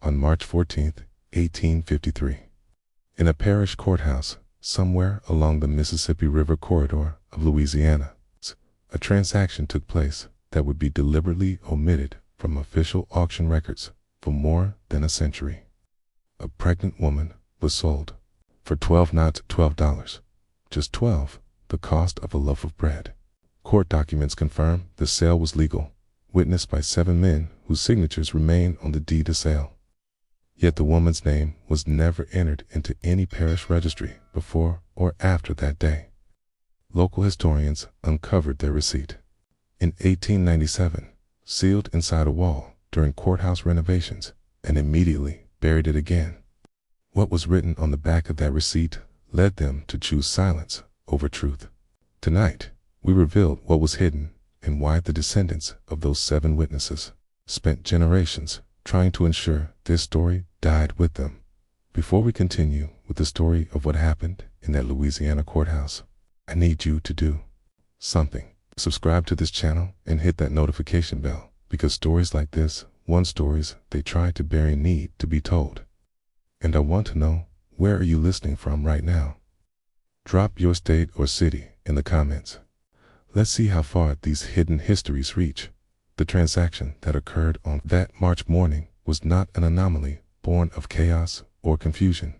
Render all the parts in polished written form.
on March 14, 1853. In a parish courthouse somewhere along the Mississippi River corridor of Louisiana, a transaction took place that would be deliberately omitted from official auction records for more than a century. A pregnant woman was sold for $12, just 12, the cost of a loaf of bread. Court documents confirm the sale was legal, witnessed by 7 men whose signatures remain on the deed of sale. Yet the woman's name was never entered into any parish registry before or after that day. Local historians uncovered their receipt in 1897, sealed inside a wall during courthouse renovations, and immediately buried it again. What was written on the back of that receipt led them to choose silence over truth. Tonight, we revealed what was hidden and why the descendants of those 7 witnesses spent generations trying to ensure this story died with them. Before we continue with the story of what happened in that Louisiana courthouse, I need you to do something. Subscribe to this channel and hit that notification bell, because stories like this, stories they try to bury, need to be told. And I want to know, where are you listening from right now? Drop your state or city in the comments. Let's see how far these hidden histories reach. The transaction that occurred on that March morning was not an anomaly born of chaos or confusion.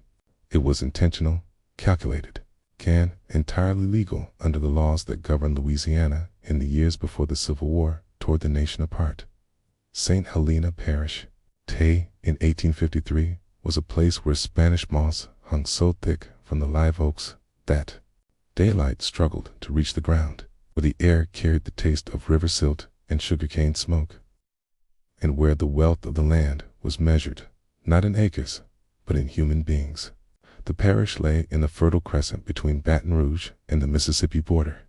It was intentional, calculated, and entirely legal under the laws that governed Louisiana in the years before the Civil War tore the nation apart. St. Helena Parish, in 1853, was a place where Spanish moss hung so thick from the live oaks that daylight struggled to reach the ground, where the air carried the taste of river silt and sugarcane smoke, and where the wealth of the land was measured not in acres, but in human beings. The parish lay in the Fertile Crescent between Baton Rouge and the Mississippi border,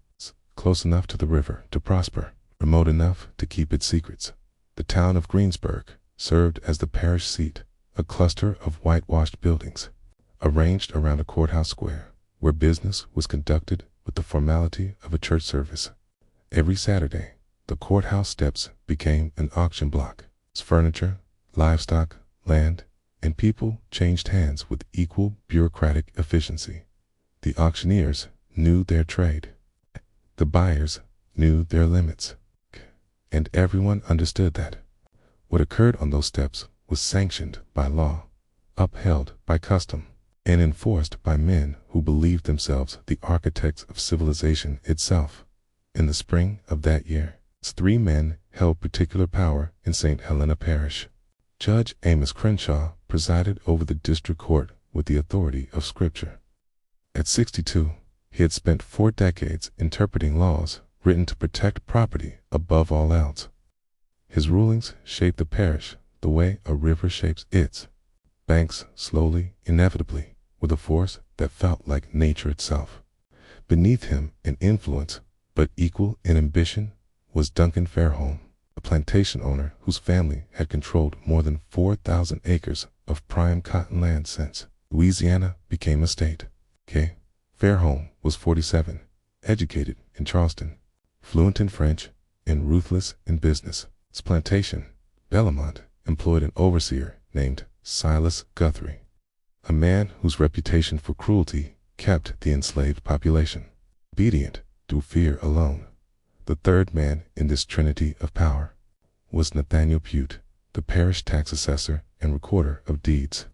close enough to the river to prosper, remote enough to keep its secrets. The town of Greensburg served as the parish seat, a cluster of whitewashed buildings arranged around a courthouse square, where business was conducted with the formality of a church service. Every Saturday, the courthouse steps became an auction block. Furniture, livestock, land, and people changed hands with equal bureaucratic efficiency. The auctioneers knew their trade. The buyers knew their limits. And everyone understood that what occurred on those steps was sanctioned by law, upheld by custom, and enforced by men who believed themselves the architects of civilization itself. In the spring of that year, 3 men held particular power in St. Helena Parish. Judge Amos Crenshaw presided over the district court with the authority of Scripture. At 62, he had spent 4 decades interpreting laws written to protect property above all else. His rulings shaped the parish the way a river shapes its banks, slowly, inevitably, with a force that felt like nature itself. Beneath him in influence, but equal in ambition, was Duncan Fairholme, a plantation owner whose family had controlled more than 4,000 acres of prime cotton land since Louisiana became a state. Fairholme was 47, educated in Charleston, fluent in French, and ruthless in business. His plantation, Bellamont, employed an overseer named Silas Guthrie, a man whose reputation for cruelty kept the enslaved population obedient through fear alone. The third man in this trinity of power was Nathaniel Pute, the parish tax assessor and recorder of deeds.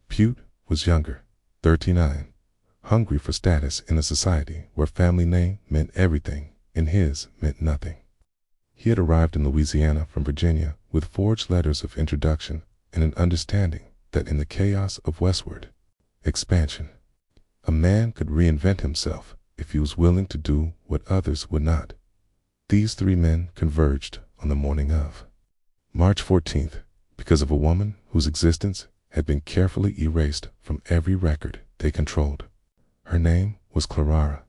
Pute was younger, 39, hungry for status in a society where family name meant everything and his meant nothing. He had arrived in Louisiana from Virginia with forged letters of introduction and an understanding that in the chaos of westward expansion, a man could reinvent himself if he was willing to do what others would not. These 3 men converged on the morning of March 14th because of a woman whose existence had been carefully erased from every record they controlled. Her name was Clara.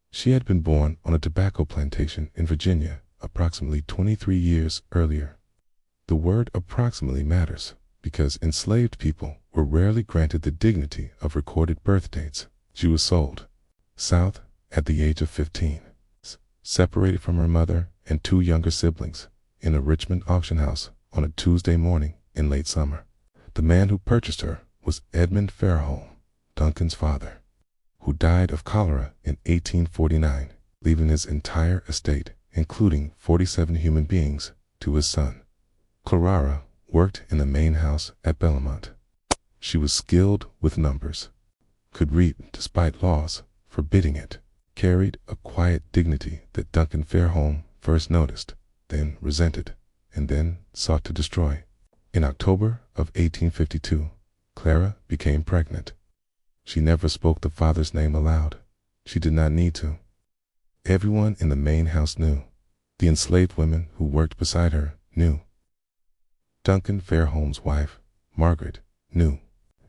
She had been born on a tobacco plantation in Virginia approximately 23 years earlier. The word approximately matters because enslaved people were rarely granted the dignity of recorded birth dates. She was sold south at the age of 15, separated from her mother and 2 younger siblings in a Richmond auction house on a Tuesday morning in late summer. The man who purchased her was Edmund Fairholme, Duncan's father, who died of cholera in 1849, leaving his entire estate, including 47 human beings, to his son. Clara worked in the main house at Belmont. She was skilled with numbers, could read despite laws forbidding it, carried a quiet dignity that Duncan Fairholme first noticed, then resented, and then sought to destroy. In October of 1852, Clara became pregnant. She never spoke the father's name aloud. She did not need to. Everyone in the main house knew. The enslaved women who worked beside her knew. Duncan Fairholme's wife, Margaret, knew.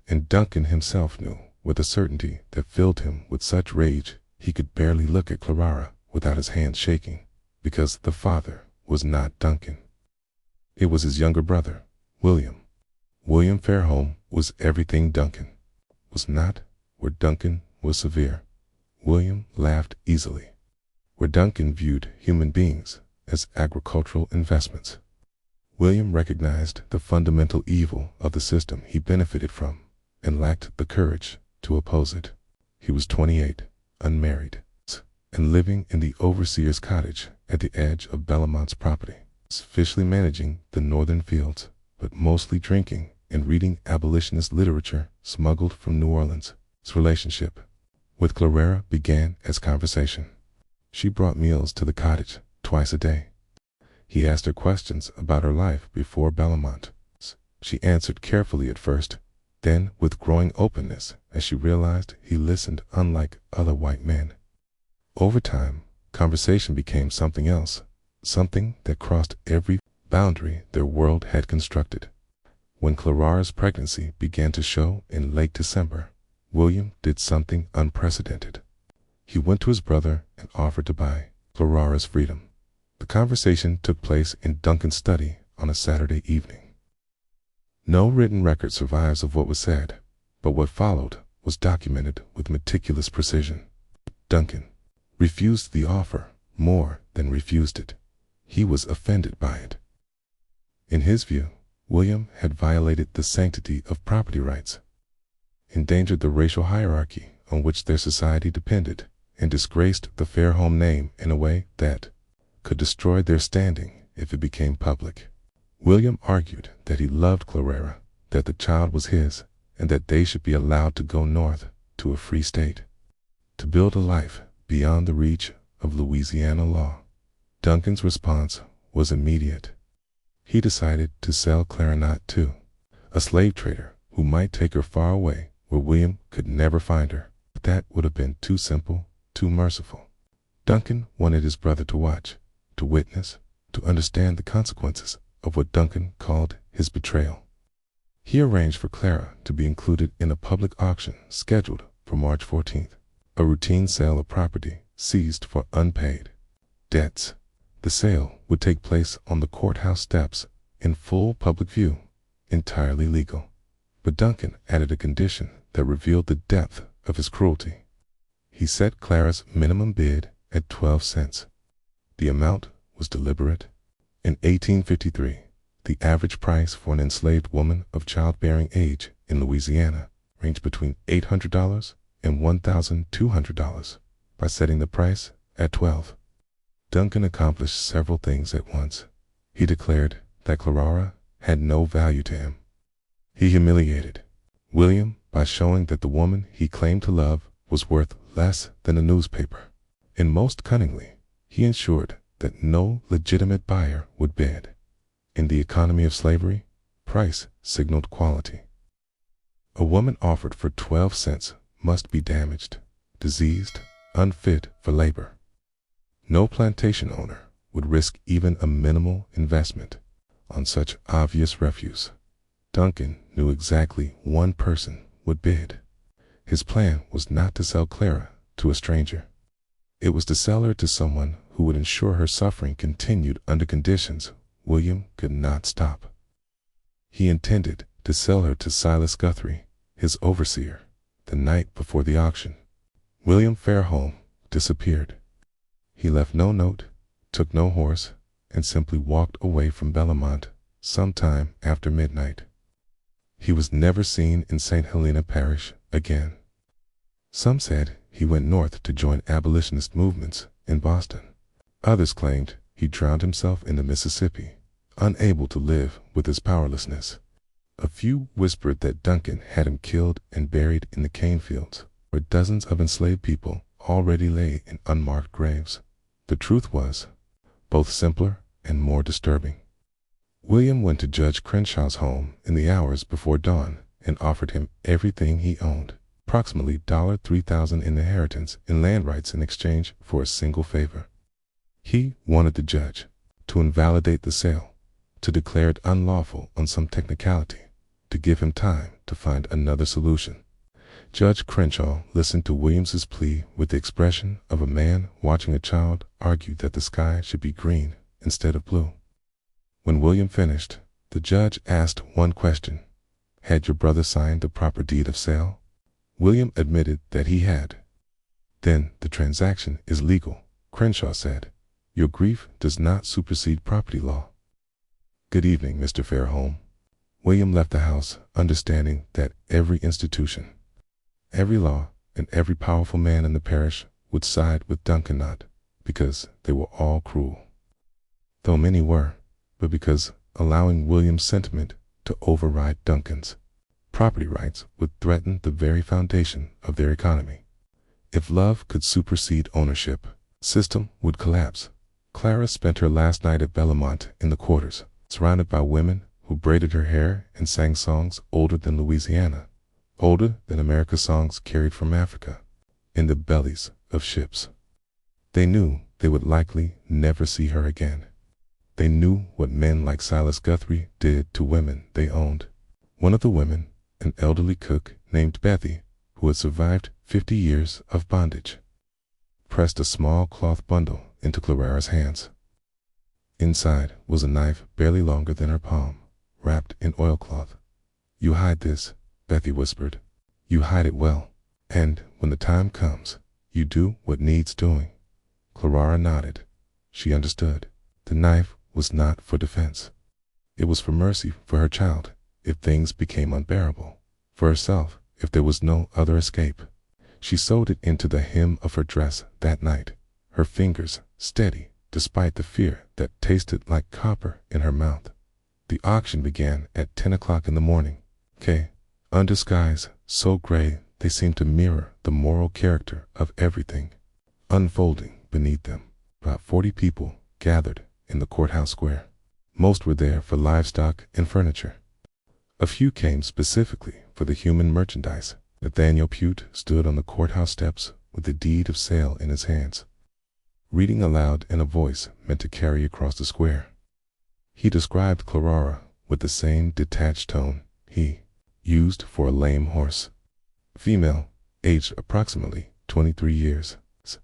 And Duncan himself knew with a certainty that filled him with such rage he could barely look at Clara without his hands shaking, because the father was not Duncan. It was his younger brother, William. William Fairholme was everything Duncan was not. Where Duncan was severe, William laughed easily. Where Duncan viewed human beings as agricultural investments, William recognized the fundamental evil of the system he benefited from and lacked the courage to oppose it. He was 28, unmarried, and living in the overseer's cottage at the edge of Belmont's property, officially managing the northern fields, but mostly drinking and reading abolitionist literature smuggled from New Orleans. His relationship with Clara began as conversation. She brought meals to the cottage twice a day. He asked her questions about her life before Belmont. She answered carefully at first, then with growing openness as she realized he listened unlike other white men. Over time, conversation became something else, something that crossed every boundary their world had constructed. When Clara's pregnancy began to show in late December, William did something unprecedented. He went to his brother and offered to buy Clara's freedom. The conversation took place in Duncan's study on a Saturday evening. No written record survives of what was said, but what followed was documented with meticulous precision. Duncan refused the offer more than refused it. He was offended by it. In his view, William had violated the sanctity of property rights, endangered the racial hierarchy on which their society depended, and disgraced the Fairholme name in a way that could destroy their standing if it became public. William argued that he loved Clara, that the child was his, and that they should be allowed to go north to a free state, to build a life beyond the reach of Louisiana law. Duncan's response was immediate. He decided to sell Clara to a slave trader who might take her far away where William could never find her. But that would have been too simple, too merciful. Duncan wanted his brother to watch, to witness, to understand the consequences of what Duncan called his betrayal. He arranged for Clara to be included in a public auction scheduled for March 14th, a routine sale of property seized for unpaid debts. The sale would take place on the courthouse steps in full public view, entirely legal. But Duncan added a condition that revealed the depth of his cruelty. He set Clara's minimum bid at 12 cents. The amount was deliberate. In 1853, the average price for an enslaved woman of childbearing age in Louisiana ranged between $800 and $1,200. By setting the price at 12, Duncan accomplished several things at once. He declared that Clara had no value to him. He humiliated William by showing that the woman he claimed to love was worth less than a newspaper. And most cunningly, he ensured that no legitimate buyer would bid. In the economy of slavery, price signaled quality. A woman offered for 12 cents must be damaged, diseased, unfit for labor. No plantation owner would risk even a minimal investment on such obvious refuse. Duncan knew exactly one person would bid. His plan was not to sell Clara to a stranger. It was to sell her to someone who would ensure her suffering continued under conditions William could not stop. He intended to sell her to Silas Guthrie, his overseer, the night before the auction. William Fairholme disappeared. He left no note, took no horse, and simply walked away from Belmont sometime after midnight. He was never seen in St. Helena Parish again. Some said he went north to join abolitionist movements in Boston. Others claimed he drowned himself in the Mississippi, unable to live with his powerlessness. A few whispered that Duncan had him killed and buried in the cane fields, where dozens of enslaved people already lay in unmarked graves. The truth was both simpler and more disturbing. William went to Judge Crenshaw's home in the hours before dawn and offered him everything he owned, approximately $3,000 in inheritance and land rights in exchange for a single favor. He wanted the judge to invalidate the sale, to declare it unlawful on some technicality, to give him time to find another solution. Judge Crenshaw listened to Williams's plea with the expression of a man watching a child argue that the sky should be green instead of blue. When William finished, the judge asked one question: had your brother signed the proper deed of sale? William admitted that he had. Then the transaction is legal, Crenshaw said. Your grief does not supersede property law. Good evening, Mr. Fairholme. William left the house, understanding that every institution, every law, and every powerful man in the parish would side with Duncan, not because they were all cruel, though many were, but because allowing William's sentiment to override Duncan's property rights would threaten the very foundation of their economy. If love could supersede ownership, system would collapse. Clara spent her last night at Bellamont in the quarters, surrounded by women who braided her hair and sang songs older than Louisiana, older than America's songs carried from Africa, in the bellies of ships. They knew they would likely never see her again. They knew what men like Silas Guthrie did to women they owned. One of the women, an elderly cook named Bethy, who had survived 50 years of bondage, pressed a small cloth bundle into Clara's hands. Inside was a knife barely longer than her palm, wrapped in oilcloth. You hide this, Bethy whispered. You hide it well, and when the time comes, you do what needs doing. Clara nodded. She understood. The knife was not for defense. It was for mercy for her child if things became unbearable, for herself if there was no other escape. She sewed it into the hem of her dress that night, her fingers steady despite the fear that tasted like copper in her mouth. The auction began at 10 o'clock in the morning. Under skies so gray they seemed to mirror the moral character of everything unfolding beneath them. About 40 people gathered in the courthouse square. Most were there for livestock and furniture. A few came specifically for the human merchandise. Nathaniel Pute stood on the courthouse steps with the deed of sale in his hands, reading aloud in a voice meant to carry across the square. He described Clara with the same detached tone he used for a lame horse. Female, aged approximately 23 years,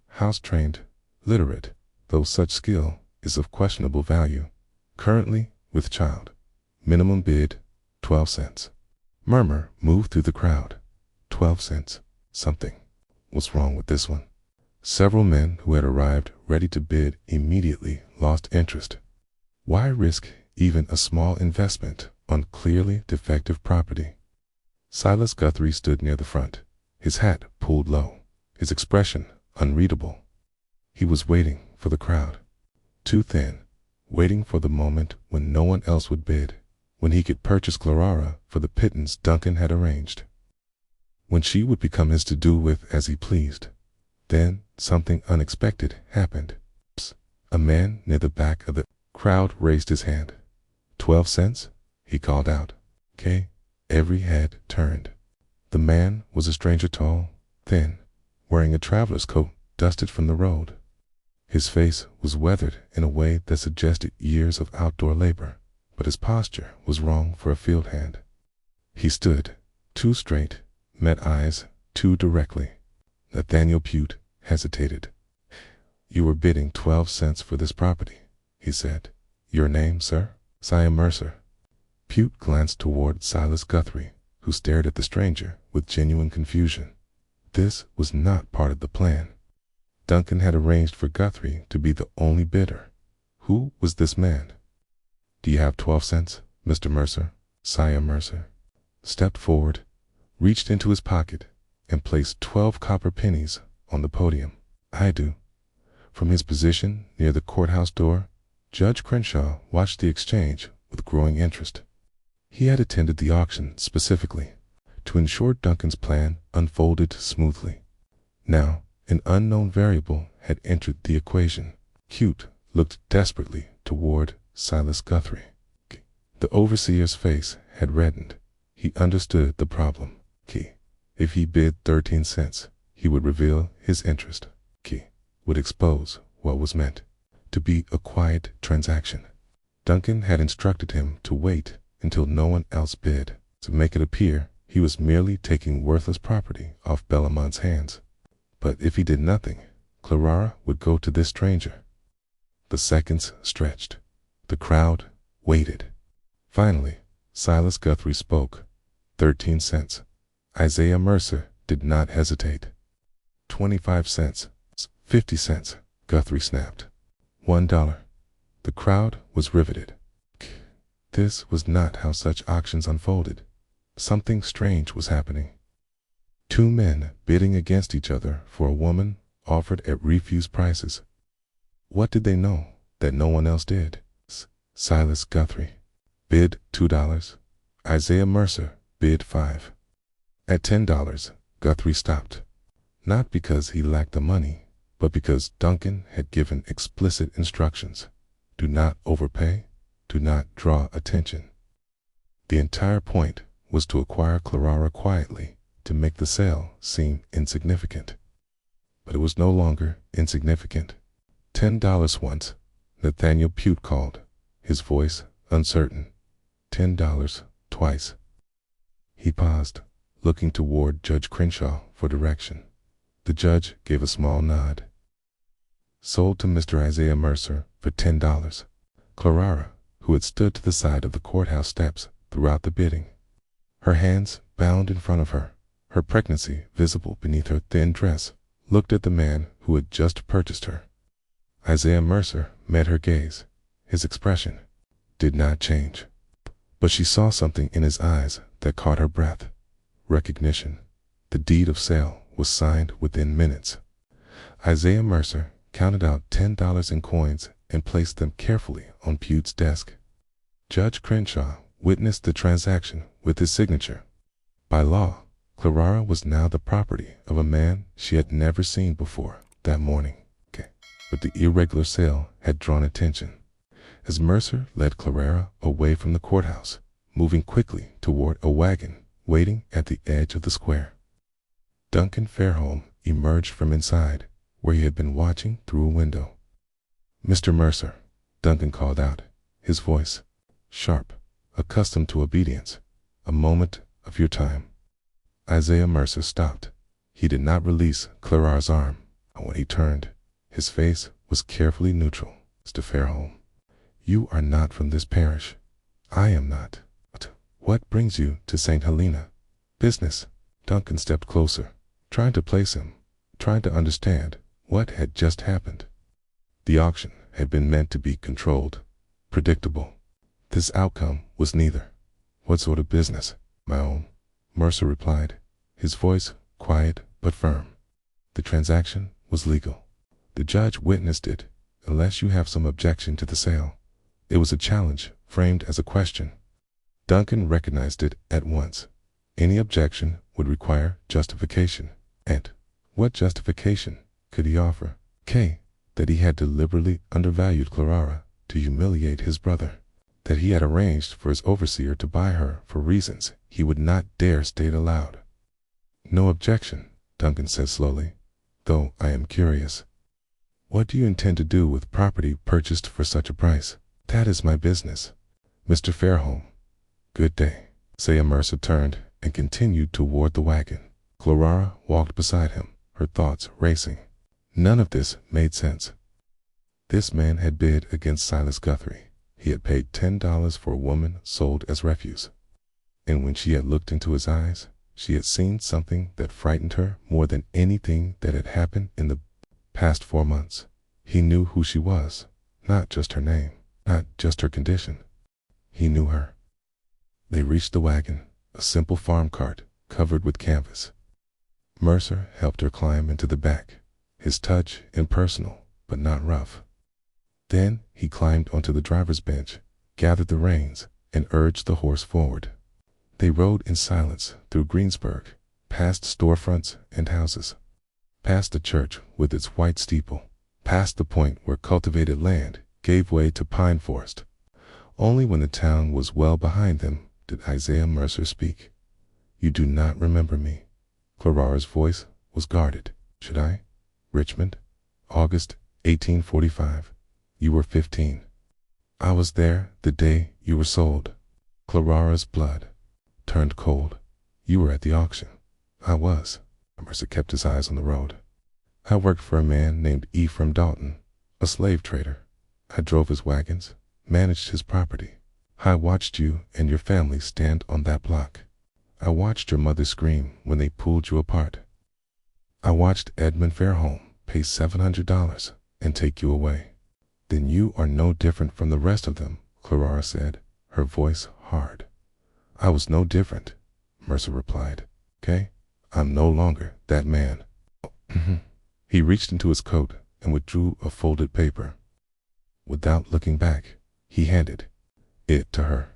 house-trained, literate, though such skill is of questionable value, currently with child. Minimum bid, 12 cents. Murmur moved through the crowd. 12 cents. Something was wrong with this one. Several men who had arrived ready to bid immediately lost interest. Why risk even a small investment on clearly defective property? Silas Guthrie stood near the front, his hat pulled low, his expression unreadable. He was waiting for the crowd, too thin, waiting for the moment when no one else would bid, when he could purchase Clara for the pittance Duncan had arranged, when she would become his to do with as he pleased. Then something unexpected happened. A man near the back of the crowd raised his hand. 12 cents? He called out. Every head turned. The man was a stranger, tall, thin, wearing a traveler's coat dusted from the road. His face was weathered in a way that suggested years of outdoor labor, but his posture was wrong for a field hand. He stood too straight, met eyes too directly. Nathaniel Pute hesitated. You were bidding 12 cents for this property, he said. Your name, sir? Siah Mercer. Pute glanced toward Silas Guthrie, who stared at the stranger with genuine confusion. This was not part of the plan. Duncan had arranged for Guthrie to be the only bidder. Who was this man? Do you have 12 cents, Mr. Mercer? Siah Mercer. stepped forward, reached into his pocket, and placed 12 copper pennies on the podium. I do. From his position near the courthouse door, Judge Crenshaw watched the exchange with growing interest. He had attended the auction specifically to ensure Duncan's plan unfolded smoothly. Now, an unknown variable had entered the equation. Cute looked desperately toward Silas Guthrie. The overseer's face had reddened. He understood the problem. If he bid 13 cents, he would reveal his interest. Would expose what was meant to be a quiet transaction. Duncan had instructed him to wait until no one else bid, to make it appear he was merely taking worthless property off Bellamont's hands. But if he did nothing, Clara would go to this stranger. The seconds stretched. The crowd waited. Finally, Silas Guthrie spoke. 13 cents. Isaiah Mercer did not hesitate. 25 cents. 50 cents, Guthrie snapped. $1. The crowd was riveted. This was not how such auctions unfolded. Something strange was happening. Two men bidding against each other for a woman offered at refused prices. What did they know that no one else did? Silas Guthrie bid $2. Isaiah Mercer bid $5. At $10, Guthrie stopped. Not because he lacked the money, but because Duncan had given explicit instructions. Do not overpay, do not draw attention. The entire point was to acquire Clara quietly, to make the sale seem insignificant. But it was no longer insignificant. $10 once, Nathaniel Pute called, his voice uncertain. $10 twice. He paused, looking toward Judge Crenshaw for direction. The judge gave a small nod. Sold to Mr. Isaiah Mercer for $10. Clara, who had stood to the side of the courthouse steps throughout the bidding, her hands bound in front of her, her pregnancy visible beneath her thin dress, looked at the man who had just purchased her. Isaiah Mercer met her gaze. His expression did not change, but she saw something in his eyes that caught her breath. Recognition. The deed of sale was signed within minutes. Isaiah Mercer counted out $10 in coins and placed them carefully on Pute's desk. Judge Crenshaw witnessed the transaction with his signature. By law, Clara was now the property of a man she had never seen before that morning. But the irregular sale had drawn attention. As Mercer led Clara away from the courthouse, moving quickly toward a wagon waiting at the edge of the square, Duncan Fairholme emerged from inside, where he had been watching through a window. "Mr. Mercer," Duncan called out, his voice sharp, accustomed to obedience. "A moment of your time." Isaiah Mercer stopped. He did not release Clara's arm, and when he turned, his face was carefully neutral. "Mr. Fairholme, you are not from this parish. I am not. What brings you to St. Helena?" "Business." Duncan stepped closer, trying to place him, trying to understand what had just happened. The auction had been meant to be controlled, predictable. This outcome was neither. "What sort of business?" "My own," Mercer replied, his voice quiet but firm. "The transaction was legal. The judge witnessed it, unless you have some objection to the sale." It was a challenge framed as a question. Duncan recognized it at once. Any objection would require justification. And what justification could he offer? That he had deliberately undervalued Clara to humiliate his brother. That he had arranged for his overseer to buy her for reasons he would not dare state aloud. "No objection," Duncan said slowly, "though I am curious. What do you intend to do with property purchased for such a price?" "That is my business, Mr. Fairholme." "Good day." Isaiah Mercer turned and continued toward the wagon. Clara walked beside him, her thoughts racing. None of this made sense. This man had bid against Silas Guthrie. He had paid $10 for a woman sold as refuse. And when she had looked into his eyes, she had seen something that frightened her more than anything that had happened in the past 4 months. He knew who she was, not just her name, not just her condition. He knew her. They reached the wagon. a simple farm cart covered with canvas. Mercer helped her climb into the back, his touch impersonal but not rough. Then he climbed onto the driver's bench, gathered the reins, and urged the horse forward. They rode in silence through Greensburg, past storefronts and houses, past the church with its white steeple, past the point where cultivated land gave way to pine forest. Only when the town was well behind them did Isaiah Mercer speak. "You do not remember me." Clarara's voice was guarded. "Should I?" "Richmond, August 1845. You were 15. I was there the day you were sold." Clarara's blood turned cold. "You were at the auction." "I was." Mercer kept his eyes on the road. "I worked for a man named Ephraim Dalton, a slave trader. I drove his wagons, managed his property. I watched you and your family stand on that block. I watched your mother scream when they pulled you apart. I watched Edmund Fairholme pay $700 and take you away." "Then you are no different from the rest of them," Clarara said, her voice hard. "I was no different," Mercer replied. "Okay? I'm no longer that man." He reached into his coat and withdrew a folded paper. Without looking back, he handed it to her.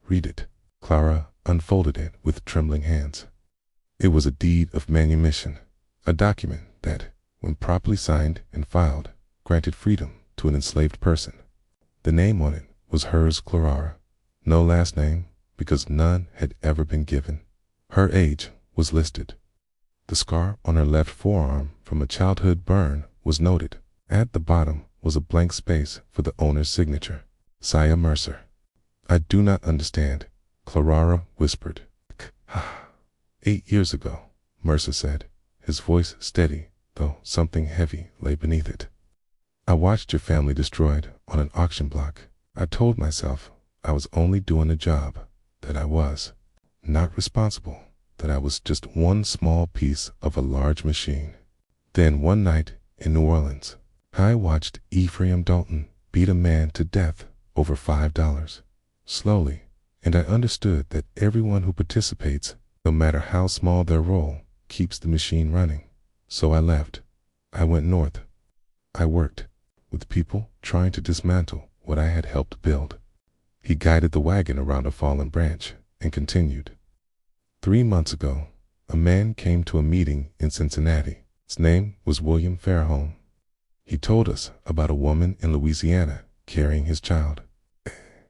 "Read it." Clara unfolded it with trembling hands. It was a deed of manumission, a document that, when properly signed and filed, granted freedom to an enslaved person. The name on it was hers, Clarara. No last name, because none had ever been given. Her age was listed. The scar on her left forearm from a childhood burn was noted. At the bottom was a blank space for the owner's signature, Isaiah Mercer. "I do not understand," Clarara whispered. 8 years ago," Mercer said, his voice steady, though something heavy lay beneath it. "I watched your family destroyed on an auction block. I told myself I was only doing a job, that I was not responsible, that I was just one small piece of a large machine. Then one night in New Orleans, I watched Ephraim Dalton beat a man to death over $5. Slowly, and I understood that everyone who participates, no matter how small their role, keeps the machine running. So I left. I went north. I worked with people trying to dismantle what I had helped build." He guided the wagon around a fallen branch and continued. 3 months ago, a man came to a meeting in Cincinnati. His name was William Fairholme. He told us about a woman in Louisiana carrying his child.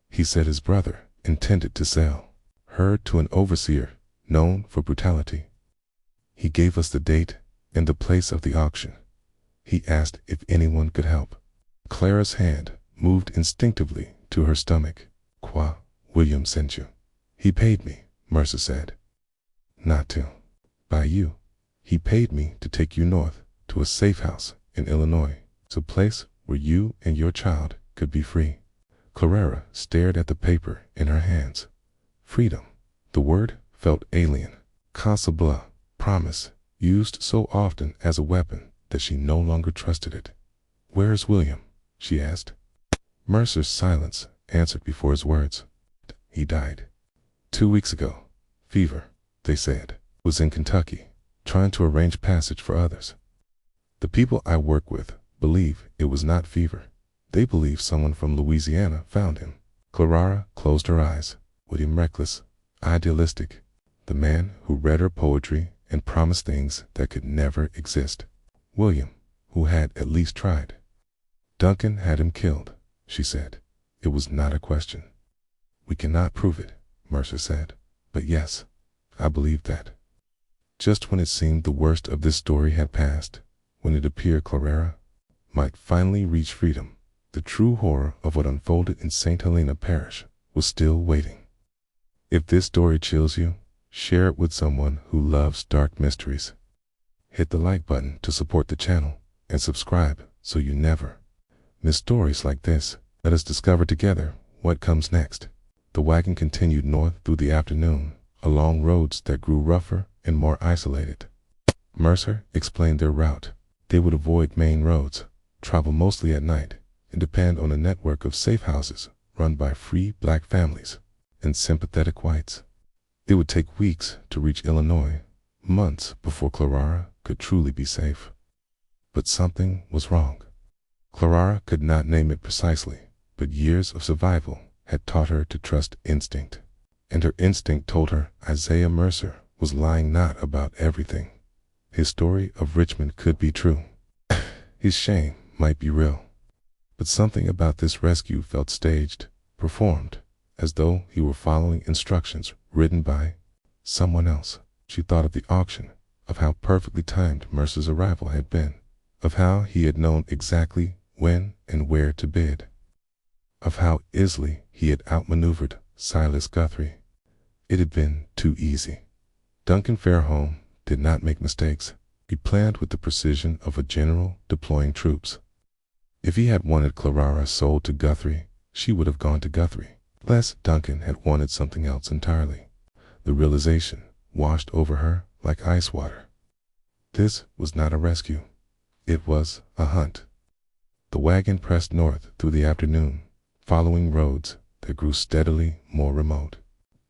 He said his brother intended to sell her to an overseer known for brutality. He gave us the date and the place of the auction. He asked if anyone could help. Clara's hand moved instinctively to her stomach. "Qua, William sent you." "He paid me," Mercer said. "Not to buy you. He paid me to take you north to a safe house in Illinois, to a place where you and your child could be free." Clarara stared at the paper in her hands. Freedom. The word felt alien. Casa blanc, promise, used so often as a weapon that she no longer trusted it. "Where is William?" she asked. Mercer's silence answered before his words. "He died 2 weeks ago. Fever, they said. Was in Kentucky, trying to arrange passage for others. The people I work with believe it was not fever. They believe someone from Louisiana found him." Clarara closed her eyes. William reckless, idealistic, the man who read her poetry and promised things that could never exist. William, who had at least tried. "Duncan had him killed," she said. "It was not a question." "We cannot prove it," Mercer said. "But yes, I believe that." Just when it seemed the worst of this story had passed, when it appeared Clarara might finally reach freedom, the true horror of what unfolded in St. Helena Parish was still waiting. If this story chills you, share it with someone who loves dark mysteries. Hit the like button to support the channel and subscribe so you never miss stories like this. Let us discover together what comes next. The wagon continued north through the afternoon, along roads that grew rougher and more isolated. Mercer explained their route. They would avoid main roads, travel mostly at night, and depend on a network of safe houses run by free black families and sympathetic whites. It would take weeks to reach Illinois, months before Clara could truly be safe. But something was wrong. Clara could not name it precisely, but years of survival had taught her to trust instinct. And her instinct told her Isaiah Mercer was lying not about everything. His story of Richmond could be true. His shame might be real. But something about this rescue felt staged, performed, as though he were following instructions written by someone else. She thought of the auction, of how perfectly timed Mercer's arrival had been, of how he had known exactly when and where to bid, of how easily he had outmaneuvered Silas Guthrie. It had been too easy. Duncan Fairholme did not make mistakes. He planned with the precision of a general deploying troops. If he had wanted Clara sold to Guthrie, she would have gone to Guthrie. Unless Duncan had wanted something else entirely. The realization washed over her like ice water. This was not a rescue. It was a hunt. The wagon pressed north through the afternoon, following roads that grew steadily more remote.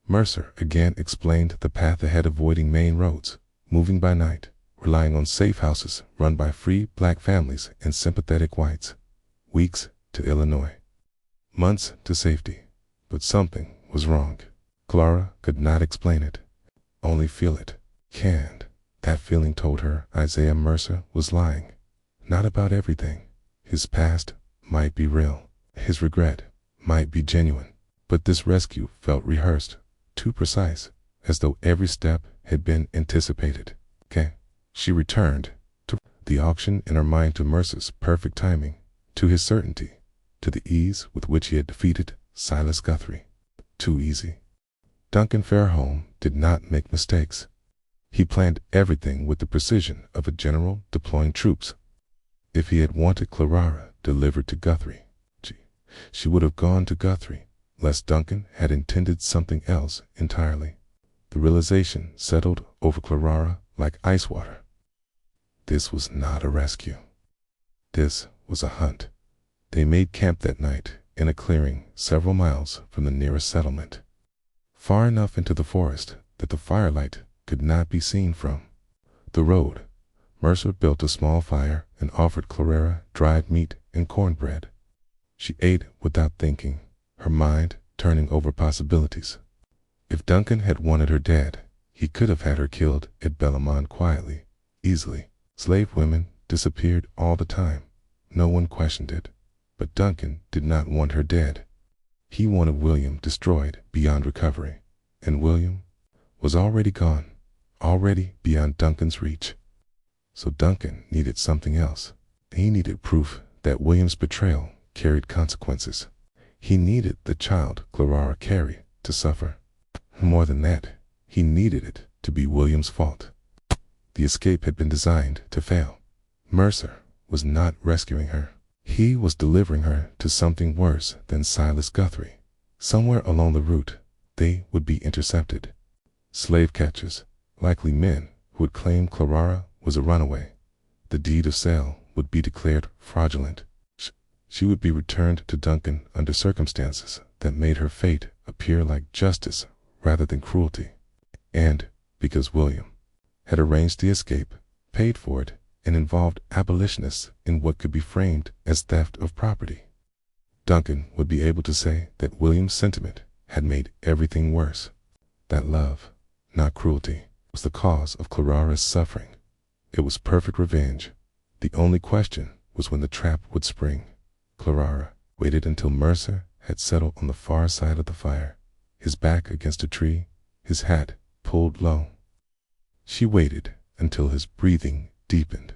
Mercer again explained the path ahead, avoiding main roads, moving by night, relying on safe houses run by free black families and sympathetic whites. Weeks to Illinois. Months to safety. But something was wrong. Clara could not explain it, only feel it. Canned. That feeling told her Isaiah Mercer was lying. Not about everything. His past might be real. His regret might be genuine. But this rescue felt rehearsed, too precise, as though every step had been anticipated. She returned to the auction in her mind, to Mercer's perfect timing, to his certainty, to the ease with which he had defeated Silas Guthrie. Too easy. Duncan Fairholme did not make mistakes. He planned everything with the precision of a general deploying troops. If he had wanted Clara delivered to Guthrie, she would have gone to Guthrie, lest Duncan had intended something else entirely. The realization settled over Clara like ice water. This was not a rescue. This was a hunt. They made camp that night in a clearing several miles from the nearest settlement, far enough into the forest that the firelight could not be seen from the road. Mercer built a small fire and offered Clara dried meat and cornbread. She ate without thinking, her mind turning over possibilities. If Duncan had wanted her dead, he could have had her killed at Bellamont quietly, easily. Slave women disappeared all the time. No one questioned it. But Duncan did not want her dead. He wanted William destroyed beyond recovery. And William was already gone, already beyond Duncan's reach. So Duncan needed something else. He needed proof that William's betrayal carried consequences. He needed the child Clara carried to suffer. More than that, he needed it to be William's fault. The escape had been designed to fail. Mercer was not rescuing her. He was delivering her to something worse than Silas Guthrie. Somewhere along the route, they would be intercepted. Slave catchers, likely men who would claim Clara was a runaway. The deed of sale would be declared fraudulent. She would be returned to Duncan under circumstances that made her fate appear like justice rather than cruelty. And because William had arranged the escape, paid for it, and involved abolitionists in what could be framed as theft of property, Duncan would be able to say that William's sentiment had made everything worse. That love, not cruelty, was the cause of Clara's suffering. It was perfect revenge. The only question was when the trap would spring. Clara waited until Mercer had settled on the far side of the fire, his back against a tree, his hat pulled low. She waited until his breathing deepened.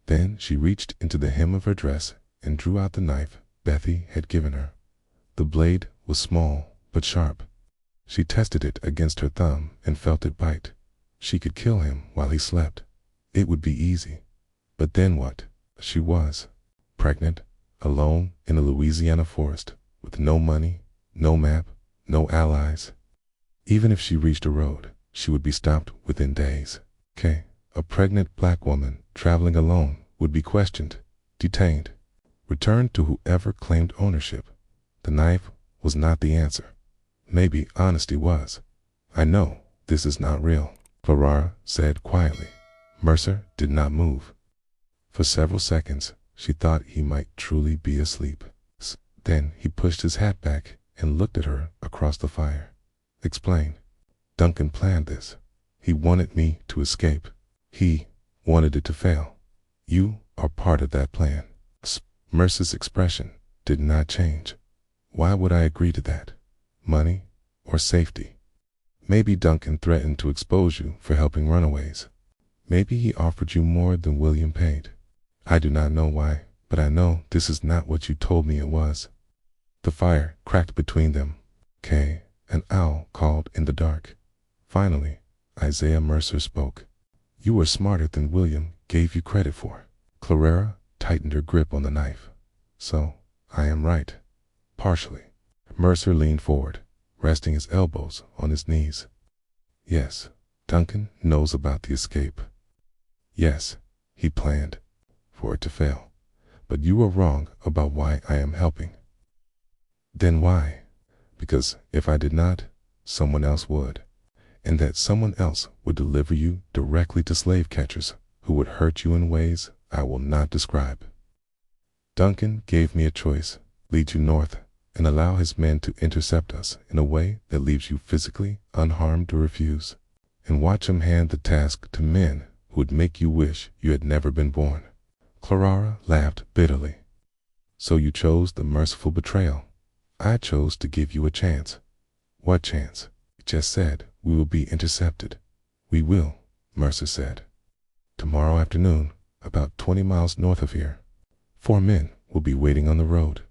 Then she reached into the hem of her dress and drew out the knife Bethy had given her. The blade was small but sharp. She tested it against her thumb and felt it bite. She could kill him while he slept. It would be easy. But then what? She was pregnant, alone in a Louisiana forest, with no money, no map, no allies. Even if she reached a road, she would be stopped within days. A pregnant black woman traveling alone would be questioned, detained, returned to whoever claimed ownership. The knife was not the answer. Maybe honesty was. I know This is not real, Clara said quietly. Mercer did not move. For several seconds, she thought he might truly be asleep. Then he pushed his hat back and looked at her across the fire. Explain. Duncan planned this. He wanted me to escape. He wanted it to fail. You are part of that plan. Mercer's expression did not change. Why would I agree to that? Money or safety? Maybe Duncan threatened to expose you for helping runaways. Maybe he offered you more than William paid. I do not know why, but I know this is not what you told me it was. The fire cracked between them. Kay, an owl, called in the dark. Finally, Isaiah Mercer spoke. You were smarter than William gave you credit for. Clara tightened her grip on the knife. So, I am right. Partially. Mercer leaned forward, resting his elbows on his knees. Yes, Duncan knows about the escape. Yes, he planned for it to fail. But you are wrong about why I am helping. Then why? Because if I did not, someone else would. And that someone else would deliver you directly to slave catchers who would hurt you in ways I will not describe. Duncan gave me a choice: lead you north and allow his men to intercept us in a way that leaves you physically unharmed, or refuse, and watch him hand the task to men who would make you wish you had never been born. Clara laughed bitterly. So you chose the merciful betrayal. I chose to give you a chance. What chance? You just said we will be intercepted. We will, Mercer said. Tomorrow afternoon, about 20 miles north of here, 4 men will be waiting on the road.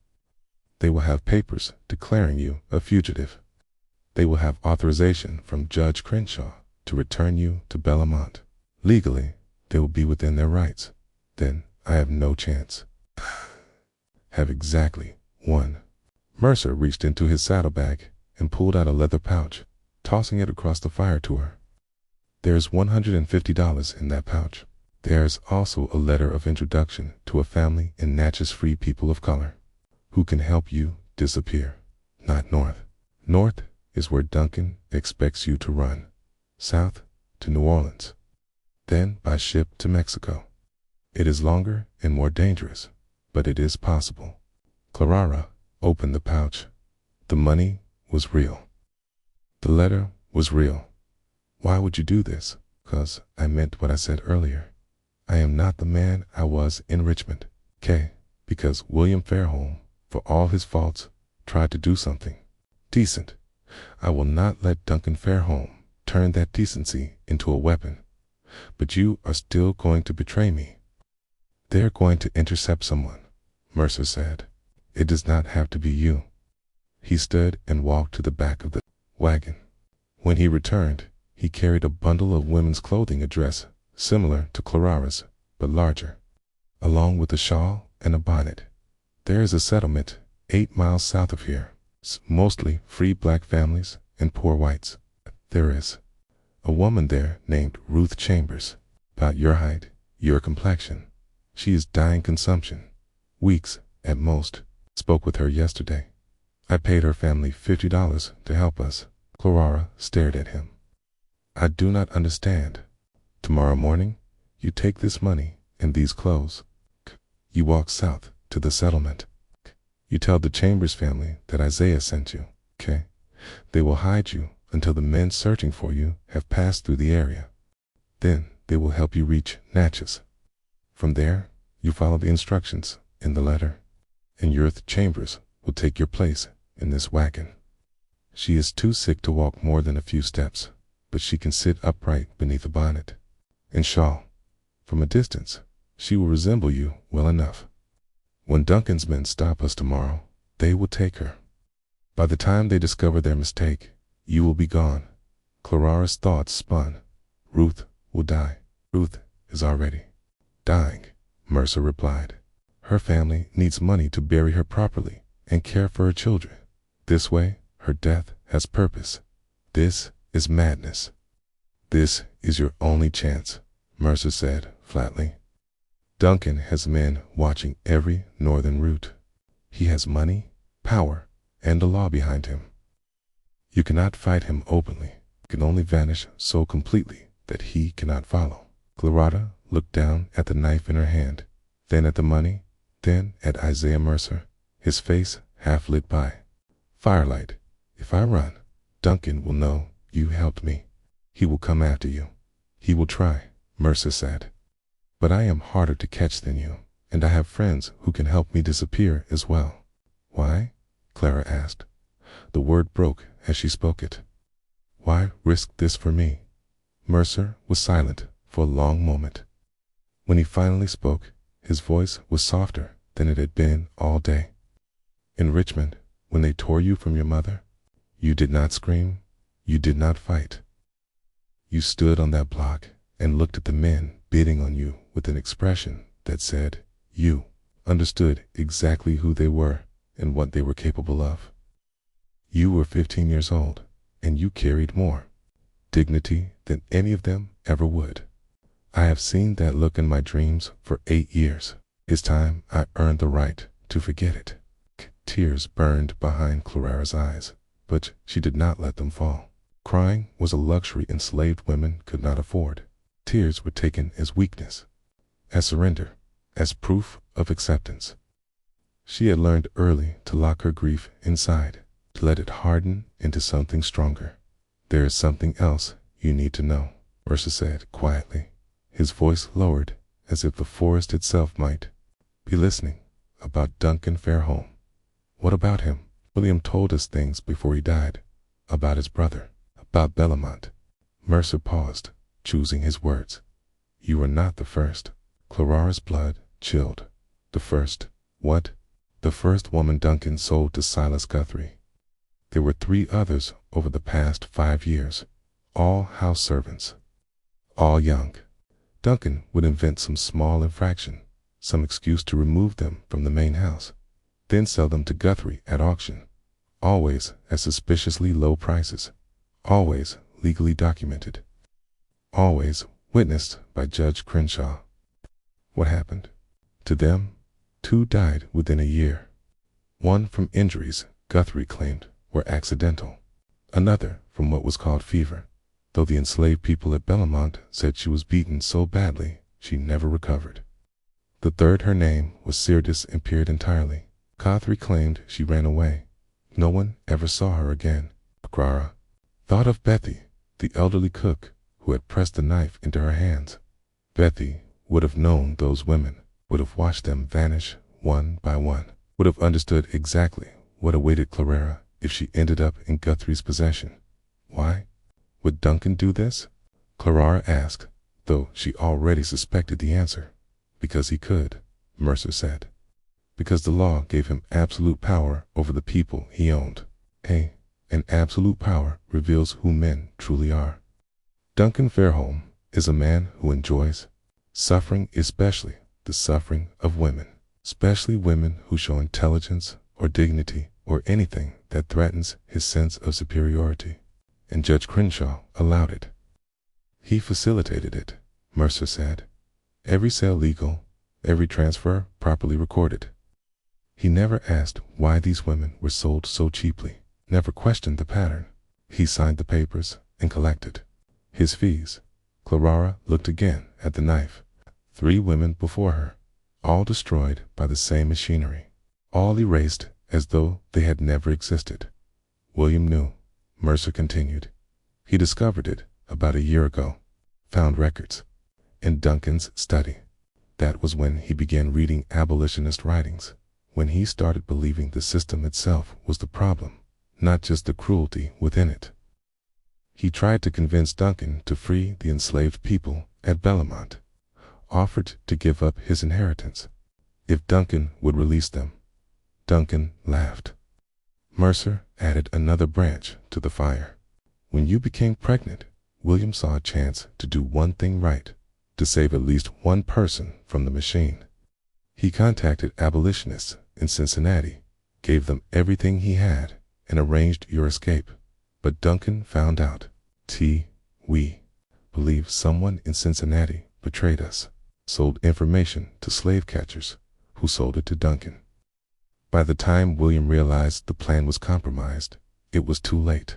They will have papers declaring you a fugitive. They will have authorization from Judge Crenshaw to return you to Bellamont. Legally, they will be within their rights. Then I have no chance. Have exactly one. Mercer reached into his saddlebag and pulled out a leather pouch, tossing it across the fire to her. There's $150 in that pouch. There's also a letter of introduction to a family in Natchez Free People of Color who can help you disappear. Not north. North is where Duncan expects you to run. South to New Orleans. Then by ship to Mexico. It is longer and more dangerous, but it is possible. Clara opened the pouch. The money was real. The letter was real. Why would you do this? 'Cause I meant what I said earlier. I am not the man I was in Richmond. Because William Fairholme, for all his faults, tried to do something decent. I will not let Duncan Fairholme turn that decency into a weapon. But you are still going to betray me. They're going to intercept someone, Mercer said. It does not have to be you. He stood and walked to the back of the wagon. When he returned, he carried a bundle of women's clothing, a dress similar to Clara's, but larger, along with a shawl and a bonnet. There is a settlement 8 miles south of here, mostly free black families and poor whites. There is a woman there named Ruth Chambers, about your height, your complexion. She is dying consumption, weeks at most. Spoke with her yesterday. I paid her family $50 to help us. Clara stared at him. I do not understand. Tomorrow morning, you take this money and these clothes. You walk south to the settlement. You tell the Chambers family that Isaiah sent you. They will hide you until the men searching for you have passed through the area. Then they will help you reach Natchez. From there, you follow the instructions in the letter, and Ruth Chambers will take your place in this wagon. She is too sick to walk more than a few steps, but she can sit upright beneath a bonnet and shawl. From a distance, she will resemble you well enough. When Duncan's men stop us tomorrow, they will take her. By the time they discover their mistake, you will be gone. Clara's thoughts spun. Ruth will die. Ruth is already dying, Mercer replied. Her family needs money to bury her properly and care for her children. This way, her death has purpose. This is madness. This is your only chance, Mercer said flatly. Duncan has men watching every northern route. He has money, power, and the law behind him. You cannot fight him openly. can only vanish so completely that he cannot follow. Clarata looked down at the knife in her hand, then at the money, then at Isaiah Mercer, his face half lit by firelight. If I run, Duncan will know you helped me. He will come after you. He will try, Mercer said. But I am harder to catch than you, and I have friends who can help me disappear as well. Why? Clara asked. The word broke as she spoke it. Why risk this for me? Mercer was silent for a long moment. When he finally spoke, his voice was softer than it had been all day. In Richmond, when they tore you from your mother, you did not scream, you did not fight. You stood on that block and looked at the men bidding on you with an expression that said you understood exactly who they were and what they were capable of. You were 15 years old, and you carried more dignity than any of them ever would. I have seen that look in my dreams for 8 years. It's time I earned the right to forget it. Tears burned behind Clarara's eyes, but she did not let them fall. Crying was a luxury enslaved women could not afford. Tears were taken as weakness, as surrender, as proof of acceptance. She had learned early to lock her grief inside, to let it harden into something stronger. There is something else you need to know, Mercer said quietly, his voice lowered as if the forest itself might be listening, about Duncan Fairholme. What about him? William told us things before he died, about his brother, about Bellamont. Mercer paused, choosing his words. You were not the first. Clarara's blood chilled. The first? What? The first woman Duncan sold to Silas Guthrie. There were 3 others over the past 5 years, all house servants, all young. Duncan would invent some small infraction, some excuse to remove them from the main house, then sell them to Guthrie at auction, always at suspiciously low prices, always legally documented, always witnessed by Judge Crenshaw. What happened? To them, 2 died within a year. 1 from injuries Guthrie claimed were accidental, another from what was called fever, though the enslaved people at Bellamont said she was beaten so badly she never recovered. The third, her name was Sirtis, appeared entirely. Guthrie claimed she ran away. No one ever saw her again. Clara thought of Bethy, the elderly cook who had pressed the knife into her hands. Bethy would have known those women, would have watched them vanish one by one, would have understood exactly what awaited Clara if she ended up in Guthrie's possession. Why would Duncan do this? Clara asked, though she already suspected the answer. Because he could, Mercer said. Because the law gave him absolute power over the people he owned. And absolute power reveals who men truly are. Duncan Fairholme is a man who enjoys suffering, especially the suffering of women, especially women who show intelligence or dignity or anything that threatens his sense of superiority. And Judge Crenshaw allowed it. He facilitated it, Mercer said. Every sale legal, every transfer properly recorded. He never asked why these women were sold so cheaply, never questioned the pattern. He signed the papers and collected his fees. Clara looked again at the knife. 3 women before her, all destroyed by the same machinery, all erased as though they had never existed. William knew, Mercer continued. He discovered it about a year ago, found records in Duncan's study. That was when he began reading abolitionist writings, when he started believing the system itself was the problem, not just the cruelty within it. He tried to convince Duncan to free the enslaved people at Bellamont, offered to give up his inheritance if Duncan would release them. Duncan laughed. Mercer added another branch to the fire. When you became pregnant, William saw a chance to do one thing right, to save at least one person from the machine. He contacted abolitionists in Cincinnati, gave them everything he had, and arranged your escape. But Duncan found out. We believe someone in Cincinnati betrayed us, sold information to slave catchers, who sold it to Duncan. By the time William realized the plan was compromised, it was too late.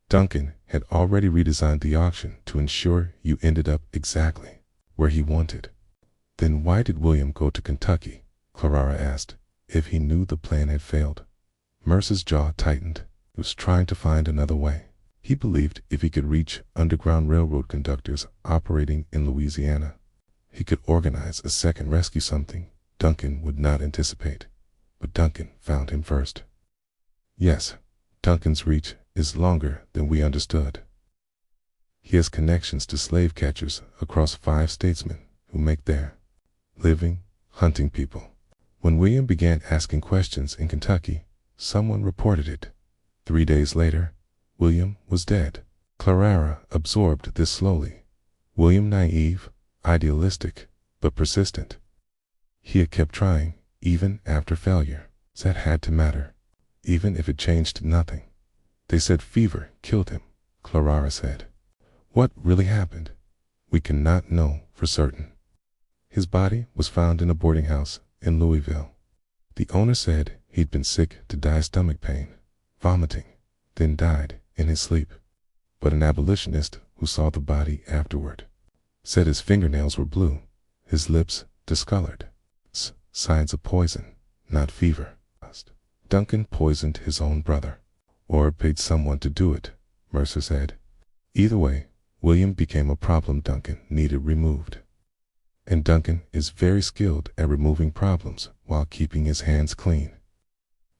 Duncan had already redesigned the auction to ensure you ended up exactly where he wanted. Then why did William go to Kentucky? Clara asked. If he knew the plan had failed. Mercer's jaw tightened. He was trying to find another way. He believed if he could reach Underground Railroad conductors operating in Louisiana, he could organize a second rescue, something Duncan would not anticipate. But Duncan found him first. Yes, Duncan's reach is longer than we understood. He has connections to slave catchers across 5 statesmen who make their living hunting people. When William began asking questions in Kentucky, someone reported it. 3 days later, William was dead. Clara absorbed this slowly. William naive, idealistic, but persistent. He had kept trying, even after failure. That had to matter, even if it changed nothing. They said fever killed him, Clara said. What really happened? We cannot know for certain. His body was found in a boarding house in Louisville. The owner said he'd been sick to die, stomach pain, vomiting, then died in his sleep. But an abolitionist who saw the body afterward said his fingernails were blue, his lips discolored. Signs of poison, not fever. Duncan poisoned his own brother, or paid someone to do it, Mercer said. Either way, William became a problem Duncan needed removed. And Duncan is very skilled at removing problems while keeping his hands clean.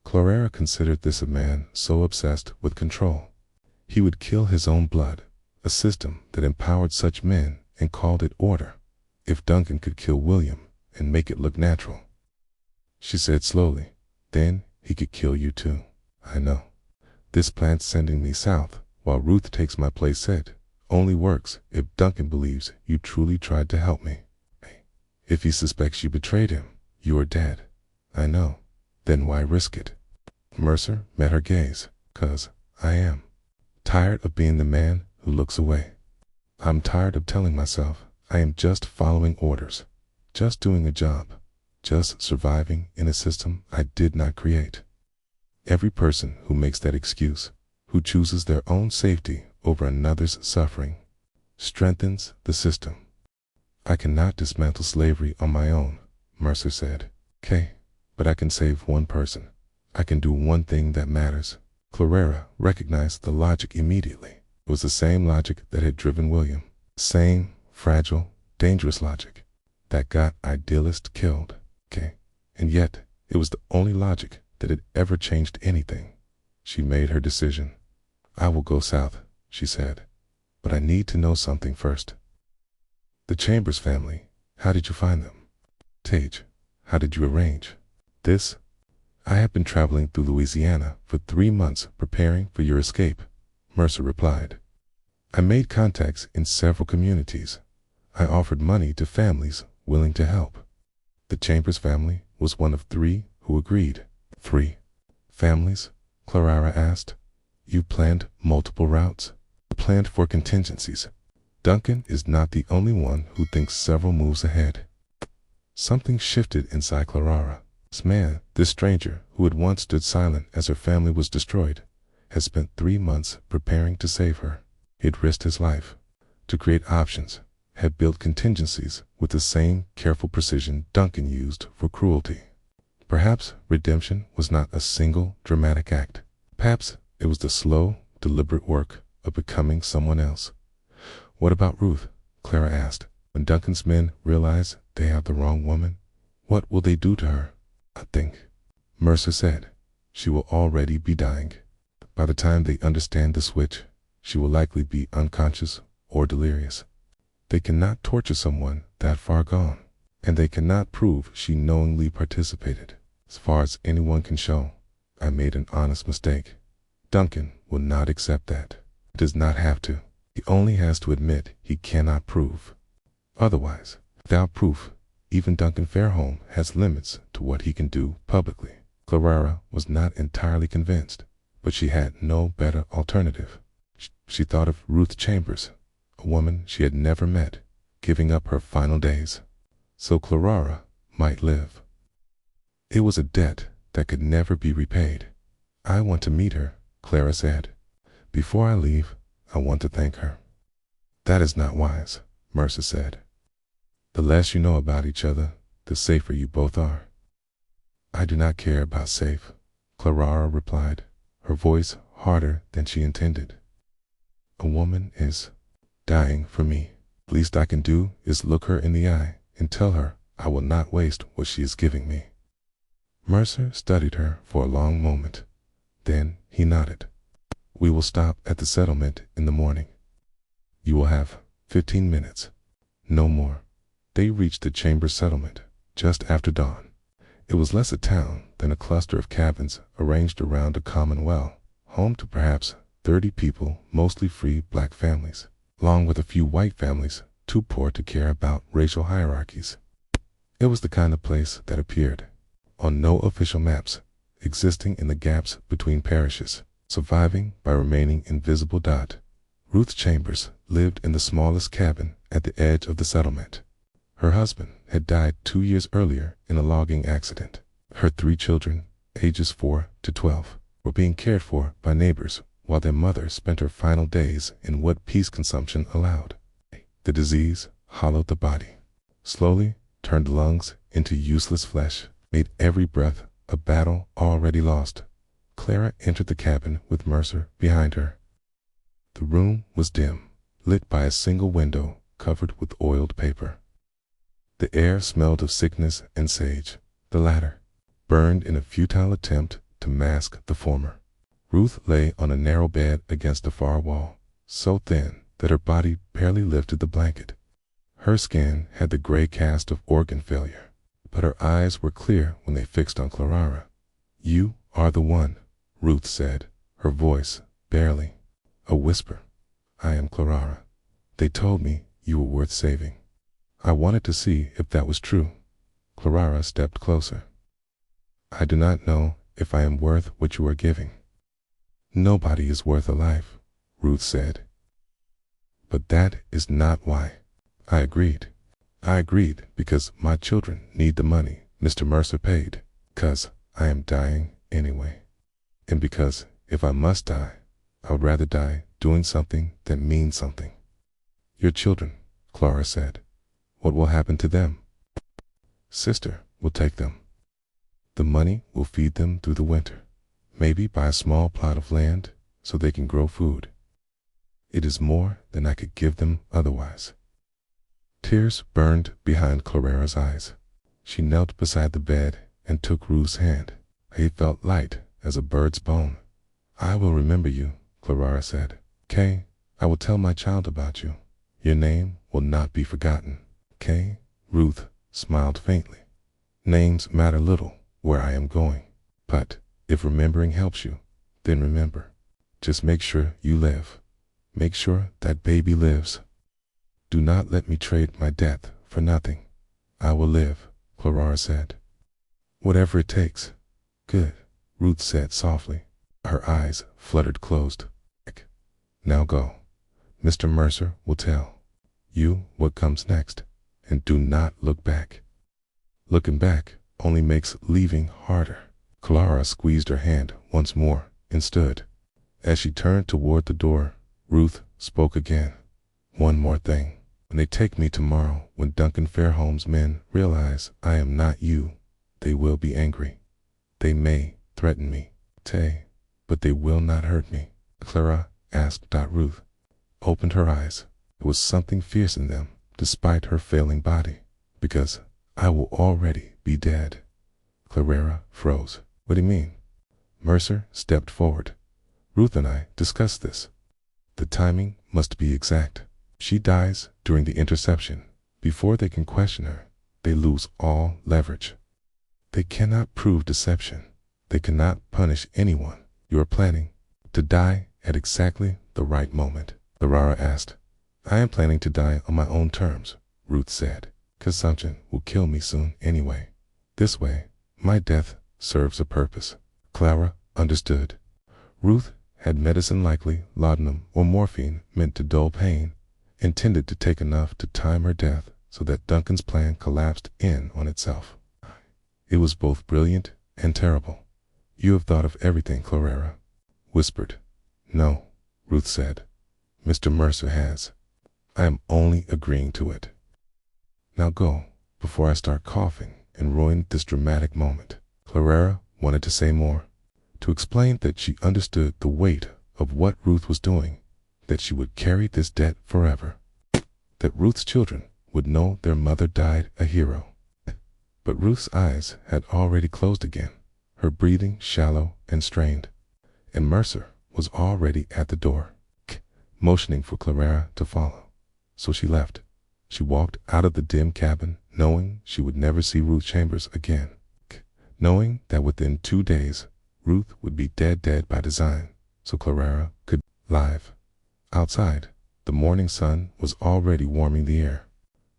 Clara considered this a man so obsessed with control. He would kill his own blood, a system that empowered such men and called it order. If Duncan could kill William and make it look natural, she said slowly, then he could kill you too. I know. This plan's sending me south while Ruth takes my place said, only works if Duncan believes you truly tried to help me. If he suspects you betrayed him, you are dead. I know. Then why risk it? Mercer met her gaze. 'Cause I am tired of being the man who looks away. I'm tired of telling myself I am just following orders, just doing a job, just surviving in a system I did not create. Every person who makes that excuse, who chooses their own safety over another's suffering, strengthens the system. I cannot dismantle slavery on my own, Mercer said. Okay, but I can save one person. I can do one thing that matters. Clara recognized the logic immediately. It was the same logic that had driven William. Same, fragile, dangerous logic that got idealist killed. Okay, and yet it was the only logic that had ever changed anything. She made her decision. I will go south, she said, but I need to know something first. The Chambers family, how did you find them? Tage, how did you arrange this? I have been traveling through Louisiana for 3 months preparing for your escape, Mercer replied. I made contacts in several communities. I offered money to families willing to help. The Chambers family was one of 3 who agreed. 3 families? Clara asked. You planned multiple routes? Planned for contingencies. Duncan is not the only one who thinks several moves ahead. Something shifted inside Clara. This man, this stranger who had once stood silent as her family was destroyed, had spent 3 months preparing to save her. He had risked his life to create options, had built contingencies with the same careful precision Duncan used for cruelty. Perhaps redemption was not a single dramatic act. Perhaps it was the slow, deliberate work of becoming someone else. What about Ruth? Clara asked. When Duncan's men realize they have the wrong woman, what will they do to her? Nothing, Mercer said. She will already be dying. By the time they understand the switch, she will likely be unconscious or delirious. They cannot torture someone that far gone, and they cannot prove she knowingly participated. As far as anyone can show, I made an honest mistake. Duncan will not accept that. He does not have to. He only has to admit he cannot prove. Otherwise, without proof, even Duncan Fairholme has limits to what he can do publicly. Clara was not entirely convinced, but she had no better alternative. She thought of Ruth Chambers, a woman she had never met, giving up her final days, so Clara might live. It was a debt that could never be repaid. I want to meet her, Clara said, Before I leave, I want to thank her. That is not wise, Mercer said. The less you know about each other, the safer you both are. I do not care about safe, Clara replied, her voice harder than she intended. A woman is dying for me. The least I can do is look her in the eye and tell her I will not waste what she is giving me. Mercer studied her for a long moment. Then he nodded. We will stop at the settlement in the morning. You will have 15 minutes. No more. They reached the Chambers settlement just after dawn. It was less a town than a cluster of cabins arranged around a common well, home to perhaps 30 people, mostly free black families, along with a few white families too poor to care about racial hierarchies. It was the kind of place that appeared on no official maps, existing in the gaps between parishes, surviving by remaining invisible. Ruth Chambers lived in the smallest cabin at the edge of the settlement. Her husband had died 2 years earlier in a logging accident. Her 3 children, ages 4 to 12, were being cared for by neighbors while their mother spent her final days in what peace consumption allowed. The disease hollowed the body, slowly turned lungs into useless flesh, made every breath a battle already lost. Clara entered the cabin with Mercer behind her. The room was dim, lit by a single window covered with oiled paper. The air smelled of sickness and sage, the latter burned in a futile attempt to mask the former. Ruth lay on a narrow bed against the far wall, so thin that her body barely lifted the blanket. Her skin had the gray cast of organ failure, but her eyes were clear when they fixed on Clara. You are the one, Ruth said, her voice barely a whisper. I am Clara. They told me you were worth saving. I wanted to see if that was true. Clara stepped closer. I do not know if I am worth what you are giving. Nobody is worth a life, Ruth said. But that is not why. I agreed. I agreed because my children need the money Mr. Mercer paid, because I am dying anyway. And because if I must die, I would rather die doing something that means something. Your children, Clara said. What will happen to them? Sister will take them. The money will feed them through the winter. Maybe buy a small plot of land so they can grow food. It is more than I could give them otherwise. Tears burned behind Clara's eyes. She knelt beside the bed and took Ruth's hand. He felt light as a bird's bone. I will remember you, Clara said. Kay, I will tell my child about you. Your name will not be forgotten. Kay, Ruth smiled faintly. Names matter little where I am going, but if remembering helps you, then remember. Just make sure you live. Make sure that baby lives. Do not let me trade my death for nothing. I will live, Clara said. Whatever it takes. Good, Ruth said softly. Her eyes fluttered closed. Now go. Mr. Mercer will tell you what comes next, and do not look back. Looking back only makes leaving harder. Clara squeezed her hand once more and stood. As she turned toward the door, Ruth spoke again. One more thing. When they take me tomorrow, when Duncan Fairholme's men realize I am not you, they will be angry. They may threaten me, but they will not hurt me. Clara asked. Ruth opened her eyes. There was something fierce in them, despite her failing body. Because I will already be dead. Clara froze. What do you mean? Mercer stepped forward. Ruth and I discussed this. The timing must be exact. She dies during the interception. Before they can question her, they lose all leverage. They cannot prove deception. They cannot punish anyone. You are planning to die at exactly the right moment. Clara asked. I am planning to die on my own terms, Ruth said. Consumption will kill me soon anyway. This way, my death serves a purpose. Clara understood. Ruth had medicine, likely laudanum or morphine, meant to dull pain, intended to take enough to time her death so that Duncan's plan collapsed in on itself. It was both brilliant and terrible. You have thought of everything, Clara whispered. No, Ruth said. Mr. Mercer has. I am only agreeing to it. Now go, before I start coughing and ruin this dramatic moment. Clara wanted to say more, to explain that she understood the weight of what Ruth was doing, that she would carry this debt forever, that Ruth's children would know their mother died a hero. But Ruth's eyes had already closed again, her breathing shallow and strained, and Mercer was already at the door, motioning for Clara to follow. So she left. She walked out of the dim cabin, knowing she would never see Ruth Chambers again, knowing that within 2 days Ruth would be dead by design, so Clara could live. Outside, the morning sun was already warming the air.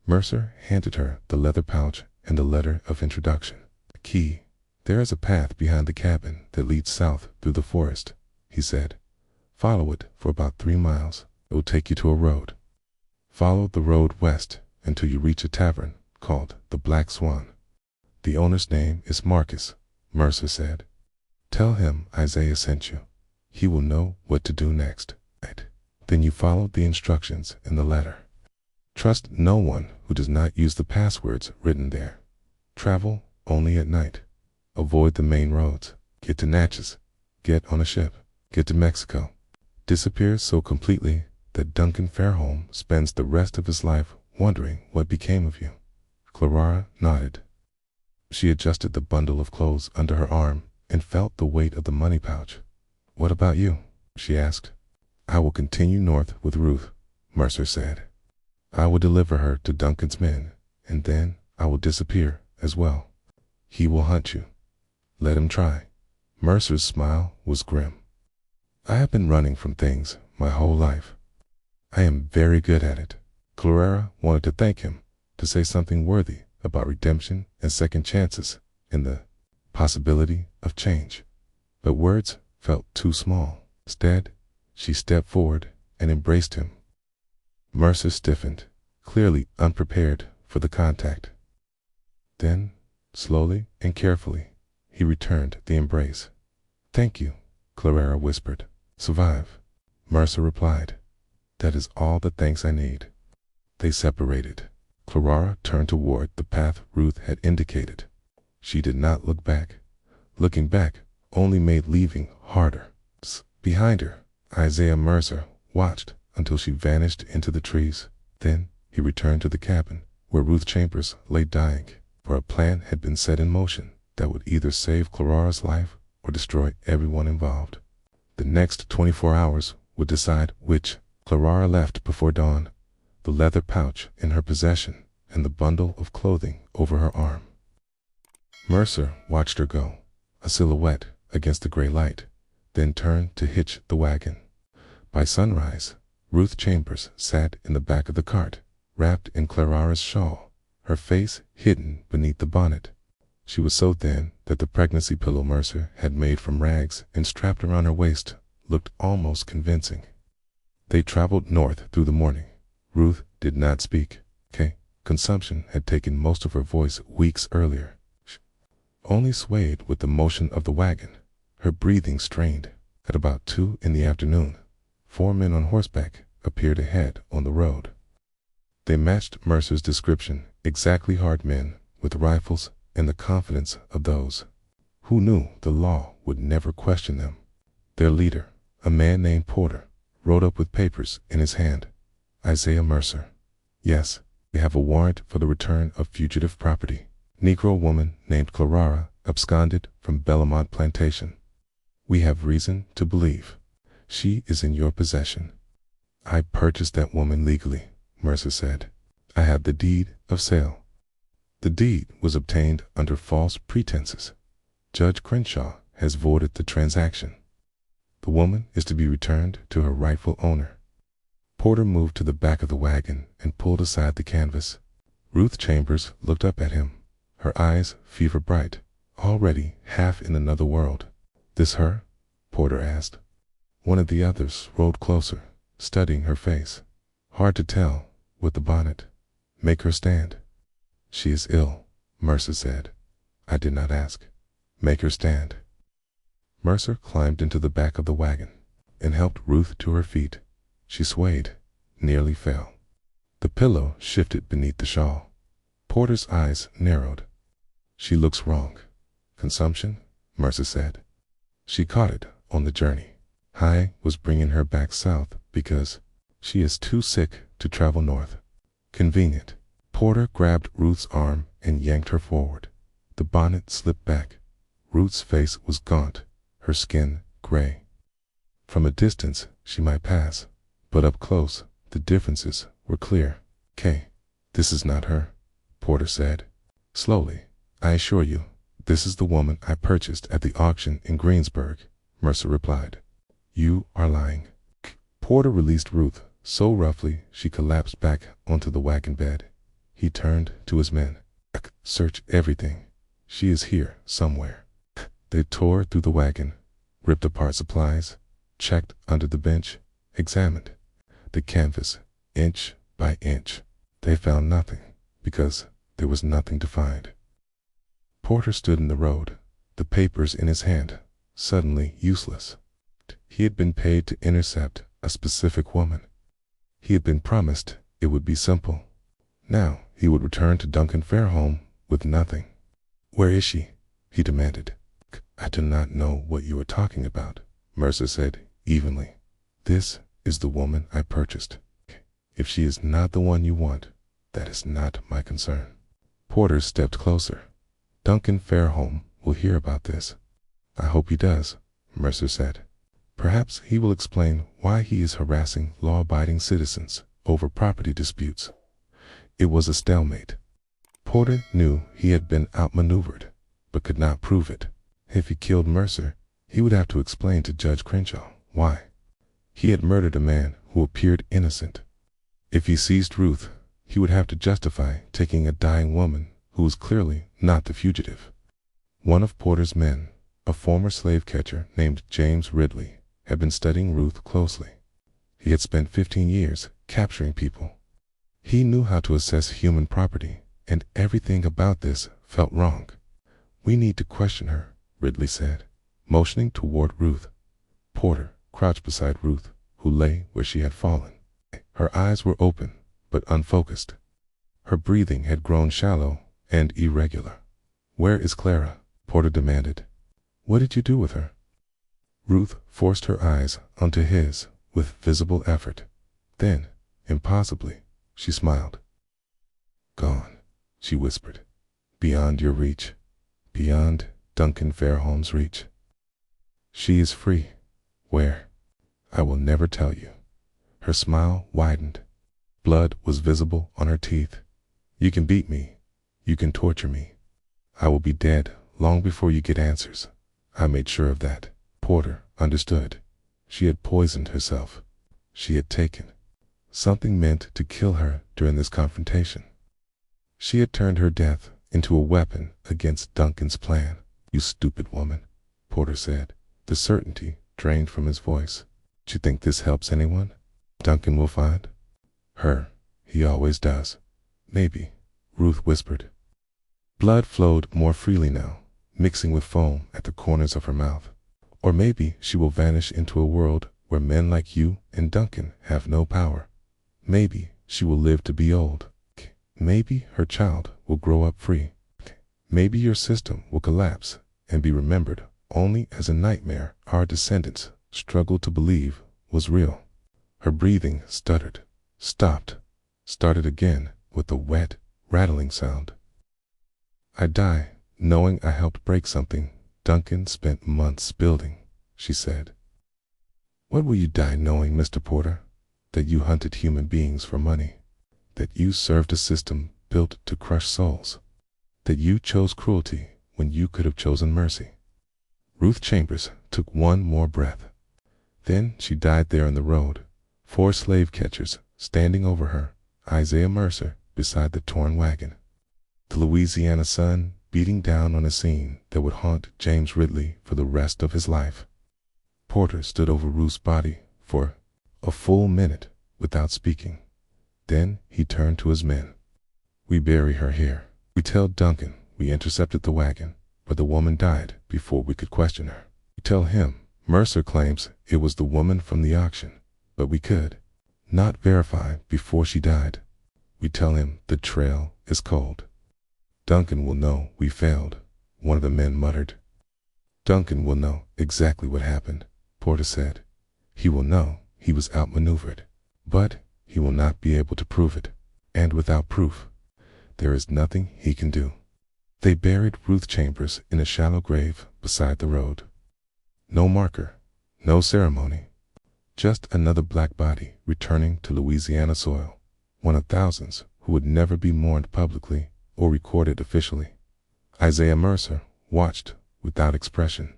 Mercer handed her the leather pouch and the letter of introduction. Key. There is a path behind the cabin that leads south through the forest, he said. Follow it for about 3 miles. It will take you to a road. Follow the road west until you reach a tavern called the Black Swan. The owner's name is Marcus, Mercer said. Tell him Isaiah sent you. He will know what to do next. Then you follow the instructions in the letter. Trust no one who does not use the passwords written there. Travel only at night. Avoid the main roads. Get to Natchez. Get on a ship. Get to Mexico. Disappear so completely that Duncan Fairholme spends the rest of his life wondering what became of you. Clara nodded. She adjusted the bundle of clothes under her arm and felt the weight of the money pouch. What about you? She asked. I will continue north with Ruth, Mercer said. I will deliver her to Duncan's men, and then I will disappear as well. He will hunt you. Let him try. Mercer's smile was grim. I have been running from things my whole life. I am very good at it. Clara wanted to thank him, to say something worthy about redemption and second chances and the possibility of change. But words felt too small. Instead, she stepped forward and embraced him. Mercer stiffened, clearly unprepared for the contact. Then, slowly and carefully, he returned the embrace. Thank you, Clara whispered. Survive, Mercer replied. That is all the thanks I need. They separated. Clara turned toward the path Ruth had indicated. She did not look back. Looking back only made leaving harder. Behind her, Isaiah Mercer watched until she vanished into the trees. Then he returned to the cabin where Ruth Chambers lay dying, for a plan had been set in motion that would either save Clara's life or destroy everyone involved. The next 24 hours would decide which. Clara left before dawn, the leather pouch in her possession and the bundle of clothing over her arm. Mercer watched her go, a silhouette against the gray light, then turned to hitch the wagon. By sunrise, Ruth Chambers sat in the back of the cart, wrapped in Clara's shawl, her face hidden beneath the bonnet. She was so thin that the pregnancy pillow Mercer had made from rags and strapped around her waist looked almost convincing. They traveled north through the morning. Ruth did not speak. Consumption had taken most of her voice weeks earlier. She only swayed with the motion of the wagon, her breathing strained. At about 2 in the afternoon, 4 men on horseback appeared ahead on the road. They matched Mercer's description, exactly hard men with rifles and the confidence of those who knew the law would never question them. Their leader, a man named Porter, rode up with papers in his hand. Isaiah Mercer. Yes, we have a warrant for the return of fugitive property. Negro woman named Clara absconded from Bellamont Plantation. We have reason to believe she is in your possession. I purchased that woman legally, Mercer said. I have the deed of sale. The deed was obtained under false pretenses. Judge Crenshaw has voided the transaction. The woman is to be returned to her rightful owner. Porter moved to the back of the wagon and pulled aside the canvas. Ruth Chambers looked up at him, her eyes fever bright, already half in another world. This her? Porter asked. One of the others rolled closer, studying her face. Hard to tell, with the bonnet. Make her stand. She is ill, Mercer said. I did not ask. Make her stand. Mercer climbed into the back of the wagon. and helped Ruth to her feet. She swayed, nearly fell. The pillow shifted beneath the shawl. Porter's eyes narrowed. "She looks wrong." "Consumption?" Mercer said. She caught it on the journey. High was bringing her back south because she is too sick to travel north. Convenient. Porter grabbed Ruth's arm and yanked her forward. The bonnet slipped back. Ruth's face was gaunt, her skin gray. From a distance, she might pass, but up close, the differences were clear. "Kay, this is not her," Porter said. Slowly, "I assure you, this is the woman I purchased at the auction in Greensburg," Mercer replied. "You are lying." Porter released Ruth so roughly she collapsed back onto the wagon bed. He turned to his men. "Search everything. She is here somewhere." They tore through the wagon, ripped apart supplies, checked under the bench, examined the canvas inch by inch. They found nothing because there was nothing to find. Porter stood in the road, the papers in his hand, suddenly useless. He had been paid to intercept a specific woman. He had been promised it would be simple. Now he would return to Duncan Fairholme with nothing. "Where is she?" he demanded. "I do not know what you are talking about," Mercer said evenly. "This is the woman I purchased. If she is not the one you want, that is not my concern." Porter stepped closer. "Duncan Fairholme will hear about this." "I hope he does," Mercer said. "Perhaps he will explain why he is harassing law-abiding citizens over property disputes." It was a stalemate. Porter knew he had been outmaneuvered, but could not prove it. If he killed Mercer, he would have to explain to Judge Crenshaw why. He had murdered a man who appeared innocent. If he seized Ruth, he would have to justify taking a dying woman who was clearly not the fugitive. One of Porter's men, a former slave catcher named James Ridley, had been studying Ruth closely. He had spent 15 years capturing people. He knew how to assess human property, and everything about this felt wrong. "We need to question her," Ridley said, motioning toward Ruth. Porter crouched beside Ruth, who lay where she had fallen. Her eyes were open, but unfocused. Her breathing had grown shallow and irregular. "Where is Clara?" Porter demanded. "What did you do with her?" Ruth forced her eyes onto his with visible effort. Then, impossibly, she smiled. "Gone," she whispered. "Beyond your reach. Beyond Duncan Fairholme's reach. She is free. Where? I will never tell you." Her smile widened. Blood was visible on her teeth. "You can beat me. You can torture me. I will be dead long before you get answers." I made sure of that. Porter understood. She had poisoned herself. She had taken something meant to kill her during this confrontation. She had turned her death into a weapon against Duncan's plan. "You stupid woman," Porter said, the certainty drained from his voice. "Do you think this helps anyone? Duncan will find her. He always does." "Maybe," Ruth whispered. Blood flowed more freely now, mixing with foam at the corners of her mouth. "Or maybe she will vanish into a world where men like you and Duncan have no power. Maybe she will live to be old. Maybe her child will grow up free. Maybe your system will collapse and be remembered only as a nightmare our descendants struggled to believe was real." Her breathing stuttered, stopped, started again with a wet, rattling sound. "I die knowing I helped break something Duncan spent months building," she said. "What will you die knowing, Mr. Porter? That you hunted human beings for money. That you served a system built to crush souls. That you chose cruelty when you could have chosen mercy." Ruth Chambers took one more breath. Then she died there in the road, 4 slave catchers standing over her, Isaiah Mercer beside the torn wagon. The Louisiana sun beating down on a scene that would haunt James Ridley for the rest of his life. Porter stood over Ruth's body for a full minute without speaking. Then he turned to his men. "We bury her here. We tell Duncan we intercepted the wagon, but the woman died before we could question her. We tell him Mercer claims it was the woman from the auction, but we could not verify before she died. We tell him the trail is cold. Duncan will know we failed, one of the men muttered. Duncan will know exactly what happened, Porter said. He will know he was outmaneuvered, but he will not be able to prove it, and without proof, there is nothing he can do. They buried Ruth Chambers in a shallow grave beside the road. No marker, no ceremony, just another black body returning to Louisiana soil, one of thousands who would never be mourned publicly or recorded officially. Isaiah Mercer watched without expression.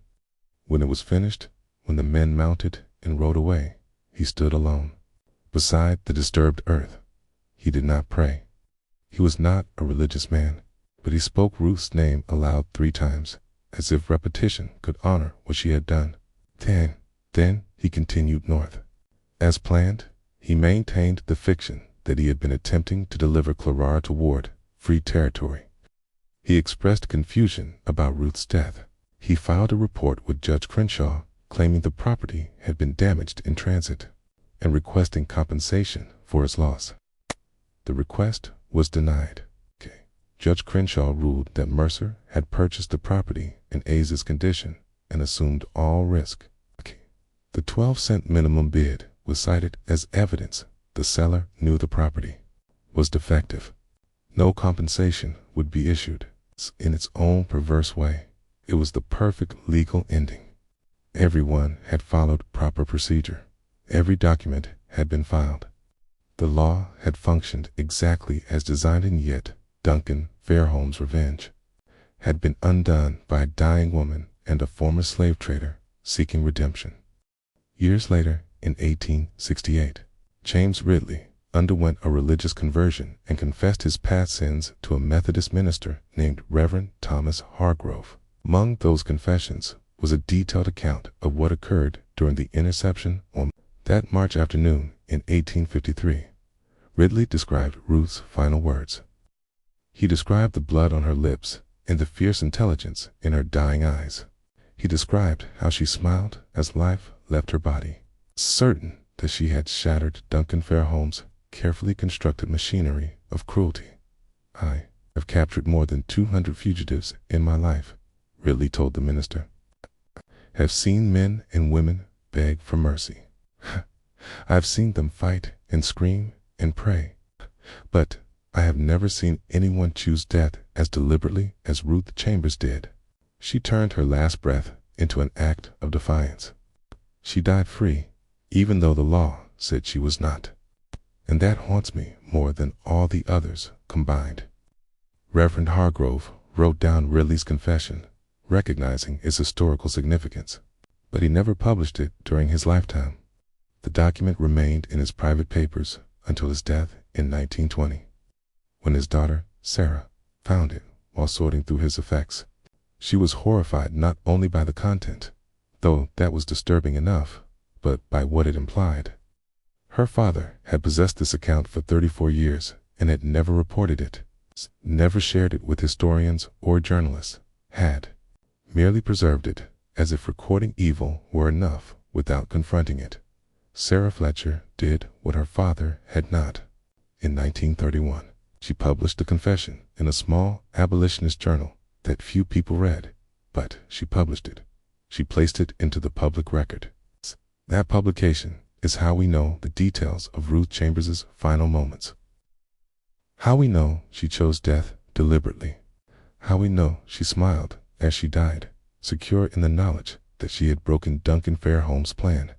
When it was finished, when the men mounted and rode away, he stood alone, beside the disturbed earth. He did not pray. He was not a religious man, but he spoke Ruth's name aloud 3 times, as if repetition could honor what she had done. Then he continued north. As planned, he maintained the fiction that he had been attempting to deliver Clara toward free territory. He expressed confusion about Ruth's death. He filed a report with Judge Crenshaw claiming the property had been damaged in transit and requesting compensation for its loss. The request was denied. Judge Crenshaw ruled that Mercer had purchased the property in Aza's condition and assumed all risk. The 12-cent minimum bid was cited as evidence the seller knew the property was defective. No compensation would be issued. In its own perverse way, it was the perfect legal ending. Everyone had followed proper procedure. Every document had been filed. The law had functioned exactly as designed, and yet Duncan Fairholme's revenge had been undone by a dying woman and a former slave trader seeking redemption. Years later, in 1868, James Ridley underwent a religious conversion and confessed his past sins to a Methodist minister named Reverend Thomas Hargrove. Among those confessions was a detailed account of what occurred during the interception on that March afternoon in 1853. Ridley described Ruth's final words. He described the blood on her lips and the fierce intelligence in her dying eyes. He described how she smiled as life left her body, certain that she had shattered Duncan Fairholme's carefully constructed machinery of cruelty. I have captured more than 200 fugitives in my life, Ridley told the minister. Have seen men and women beg for mercy. I've seen them fight and scream and pray, but I have never seen anyone choose death as deliberately as Ruth Chambers did. She turned her last breath into an act of defiance. She died free, even though the law said she was not. And that haunts me more than all the others combined. Reverend Hargrove wrote down Ridley's confession, recognizing its historical significance, but he never published it during his lifetime. The document remained in his private papers until his death in 1920. When his daughter, Sarah, found it while sorting through his effects, she was horrified not only by the content, though that was disturbing enough, but by what it implied. Her father had possessed this account for 34 years and had never reported it, never shared it with historians or journalists, had merely preserved it as if recording evil were enough without confronting it. Sarah Fletcher did what her father had not. In 1931, she published a confession in a small abolitionist journal that few people read, but she published it. She placed it into the public record. That publication is how we know the details of Ruth Chambers' final moments. How we know she chose death deliberately. How we know she smiled as she died, secure in the knowledge that she had broken Duncan Fairholme's plan.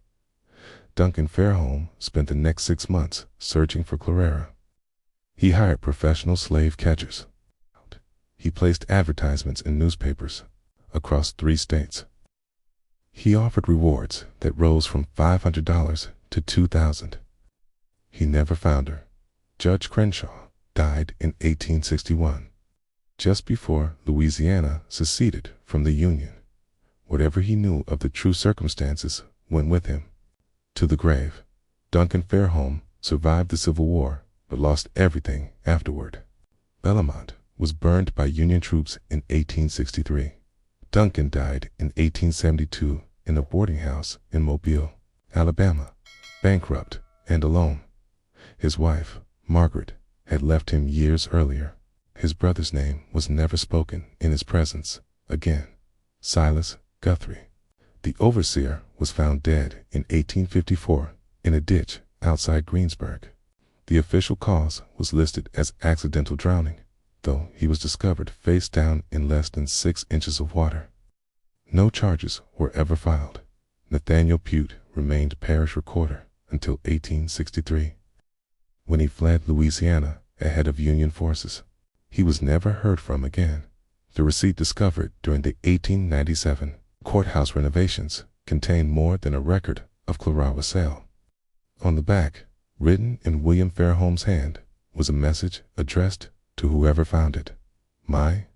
Duncan Fairholme spent the next 6 months searching for Clara. He hired professional slave catchers. He placed advertisements in newspapers across 3 states. He offered rewards that rose from $500 to $2,000. He never found her. Judge Crenshaw died in 1861, just before Louisiana seceded from the Union. Whatever he knew of the true circumstances went with him to the grave. Duncan Fairholme survived the Civil War, but lost everything afterward. Bellamont was burned by Union troops in 1863. Duncan died in 1872 in a boarding house in Mobile, Alabama, bankrupt and alone. His wife, Margaret, had left him years earlier. His brother's name was never spoken in his presence again. Silas Guthrie. The overseer was found dead in 1854 in a ditch outside Greensburg. The official cause was listed as accidental drowning, though he was discovered face down in less than 6 inches of water. No charges were ever filed. Nathaniel Pute remained parish recorder until 1863, when he fled Louisiana ahead of Union forces. He was never heard from again. The receipt discovered during the 1897 courthouse renovations contained more than a record of Clarara's sale. On the back, written in William Fairholme's hand, was a message addressed to whoever found it. My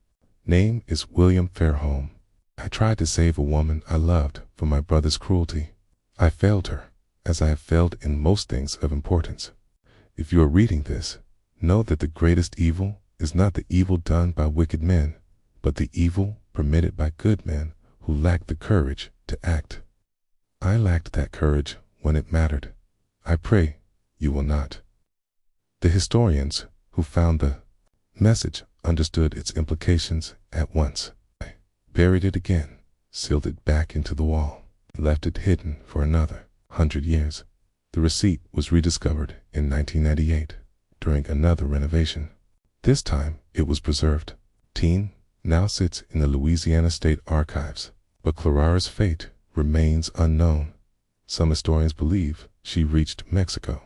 name is William Fairholme. I tried to save a woman I loved from my brother's cruelty. I failed her, as I have failed in most things of importance. If you are reading this, know that the greatest evil is not the evil done by wicked men, but the evil permitted by good men who lacked the courage to act. I lacked that courage when it mattered. I pray you will not. The historians who found the message understood its implications at once. I buried it again, sealed it back into the wall, left it hidden for another 100 years. The receipt was rediscovered in 1998 during another renovation. This time it was preserved. Teen now sits in the Louisiana State Archives, but Clarara's fate remains unknown. Some historians believe she reached Mexico,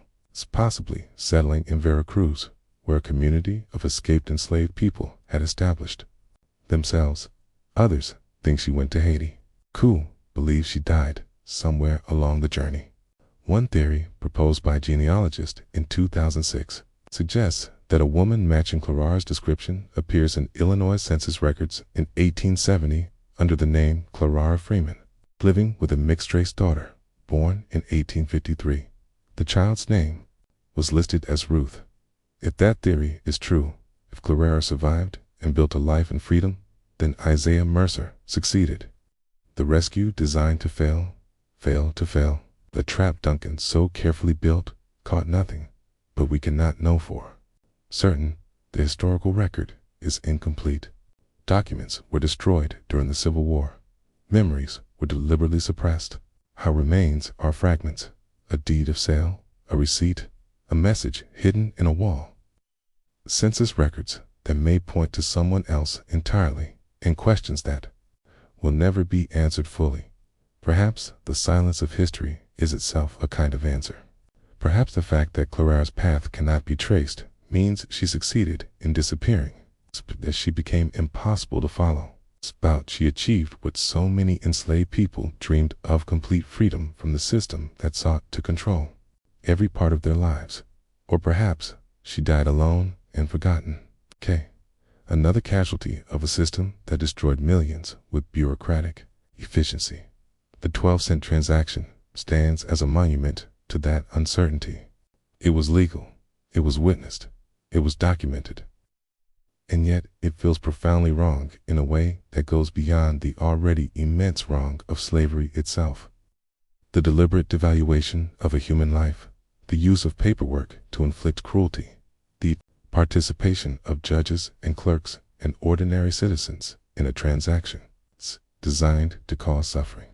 possibly settling in Veracruz, where a community of escaped enslaved people had established themselves. Others think she went to Haiti. Ku believes she died somewhere along the journey. One theory proposed by a genealogist in 2006 suggests that a woman matching Clarara's description appears in Illinois census records in 1870 under the name Clarara Freeman, living with a mixed-race daughter born in 1853. The child's name was listed as Ruth. If that theory is true, if Clarara survived and built a life in freedom, then Isaiah Mercer succeeded. The rescue designed to fail, failed to fail. The trap Duncan so carefully built caught nothing, but we cannot know for certain. The historical record is incomplete. Documents were destroyed during the Civil War. Memories were deliberately suppressed. Our remains are fragments, a deed of sale, a receipt, a message hidden in a wall. Census records that may point to someone else entirely, and questions that will never be answered fully. Perhaps the silence of history is itself a kind of answer. Perhaps the fact that Clarara's path cannot be traced means she succeeded in disappearing, that she became impossible to follow. She achieved what so many enslaved people dreamed of: complete freedom from the system that sought to control every part of their lives. Or perhaps she died alone and forgotten. Another casualty of a system that destroyed millions with bureaucratic efficiency. The 12-cent transaction stands as a monument to that uncertainty. It was legal, it was witnessed, it was documented. And yet it feels profoundly wrong in a way that goes beyond the already immense wrong of slavery itself. The deliberate devaluation of a human life, the use of paperwork to inflict cruelty, the participation of judges and clerks and ordinary citizens in a transaction designed to cause suffering.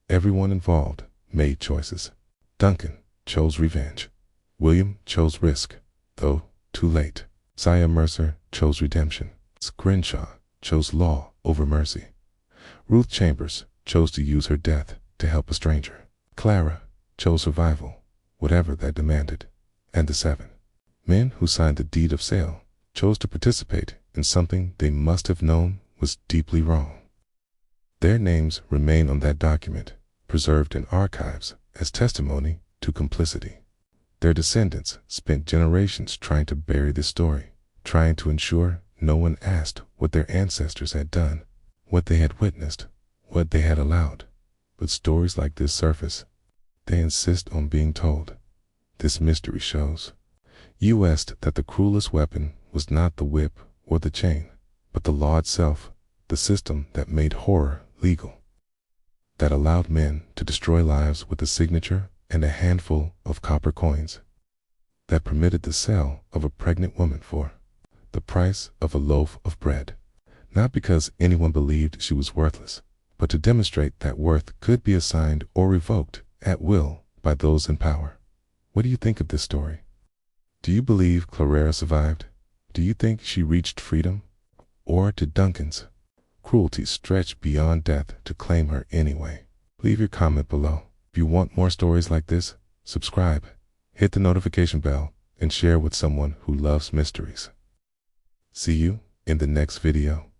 Everyone involved made choices. Duncan chose revenge. William chose risk, though too late. Isaiah Mercer chose redemption. Screnshaw chose law over mercy. Ruth Chambers chose to use her death to help a stranger. Clara chose survival, whatever that demanded. And the 7 men who signed the deed of sale chose to participate in something they must have known was deeply wrong. Their names remain on that document, preserved in archives as testimony to complicity. Their descendants spent generations trying to bury this story, trying to ensure no one asked what their ancestors had done, what they had witnessed, what they had allowed. But stories like this surface. They insist on being told. This mystery shows us that the cruelest weapon was not the whip or the chain, but the law itself, the system that made horror legal. that allowed men to destroy lives with a signature and a handful of copper coins, that permitted the sale of a pregnant woman for the price of a loaf of bread, not because anyone believed she was worthless, but to demonstrate that worth could be assigned or revoked at will by those in power. What do you think of this story? Do you believe Clara survived? Do you think she reached freedom? Or did Duncan's cruelty stretch beyond death to claim her anyway? Leave your comment below. If you want more stories like this, subscribe, hit the notification bell, and share with someone who loves mysteries. See you in the next video.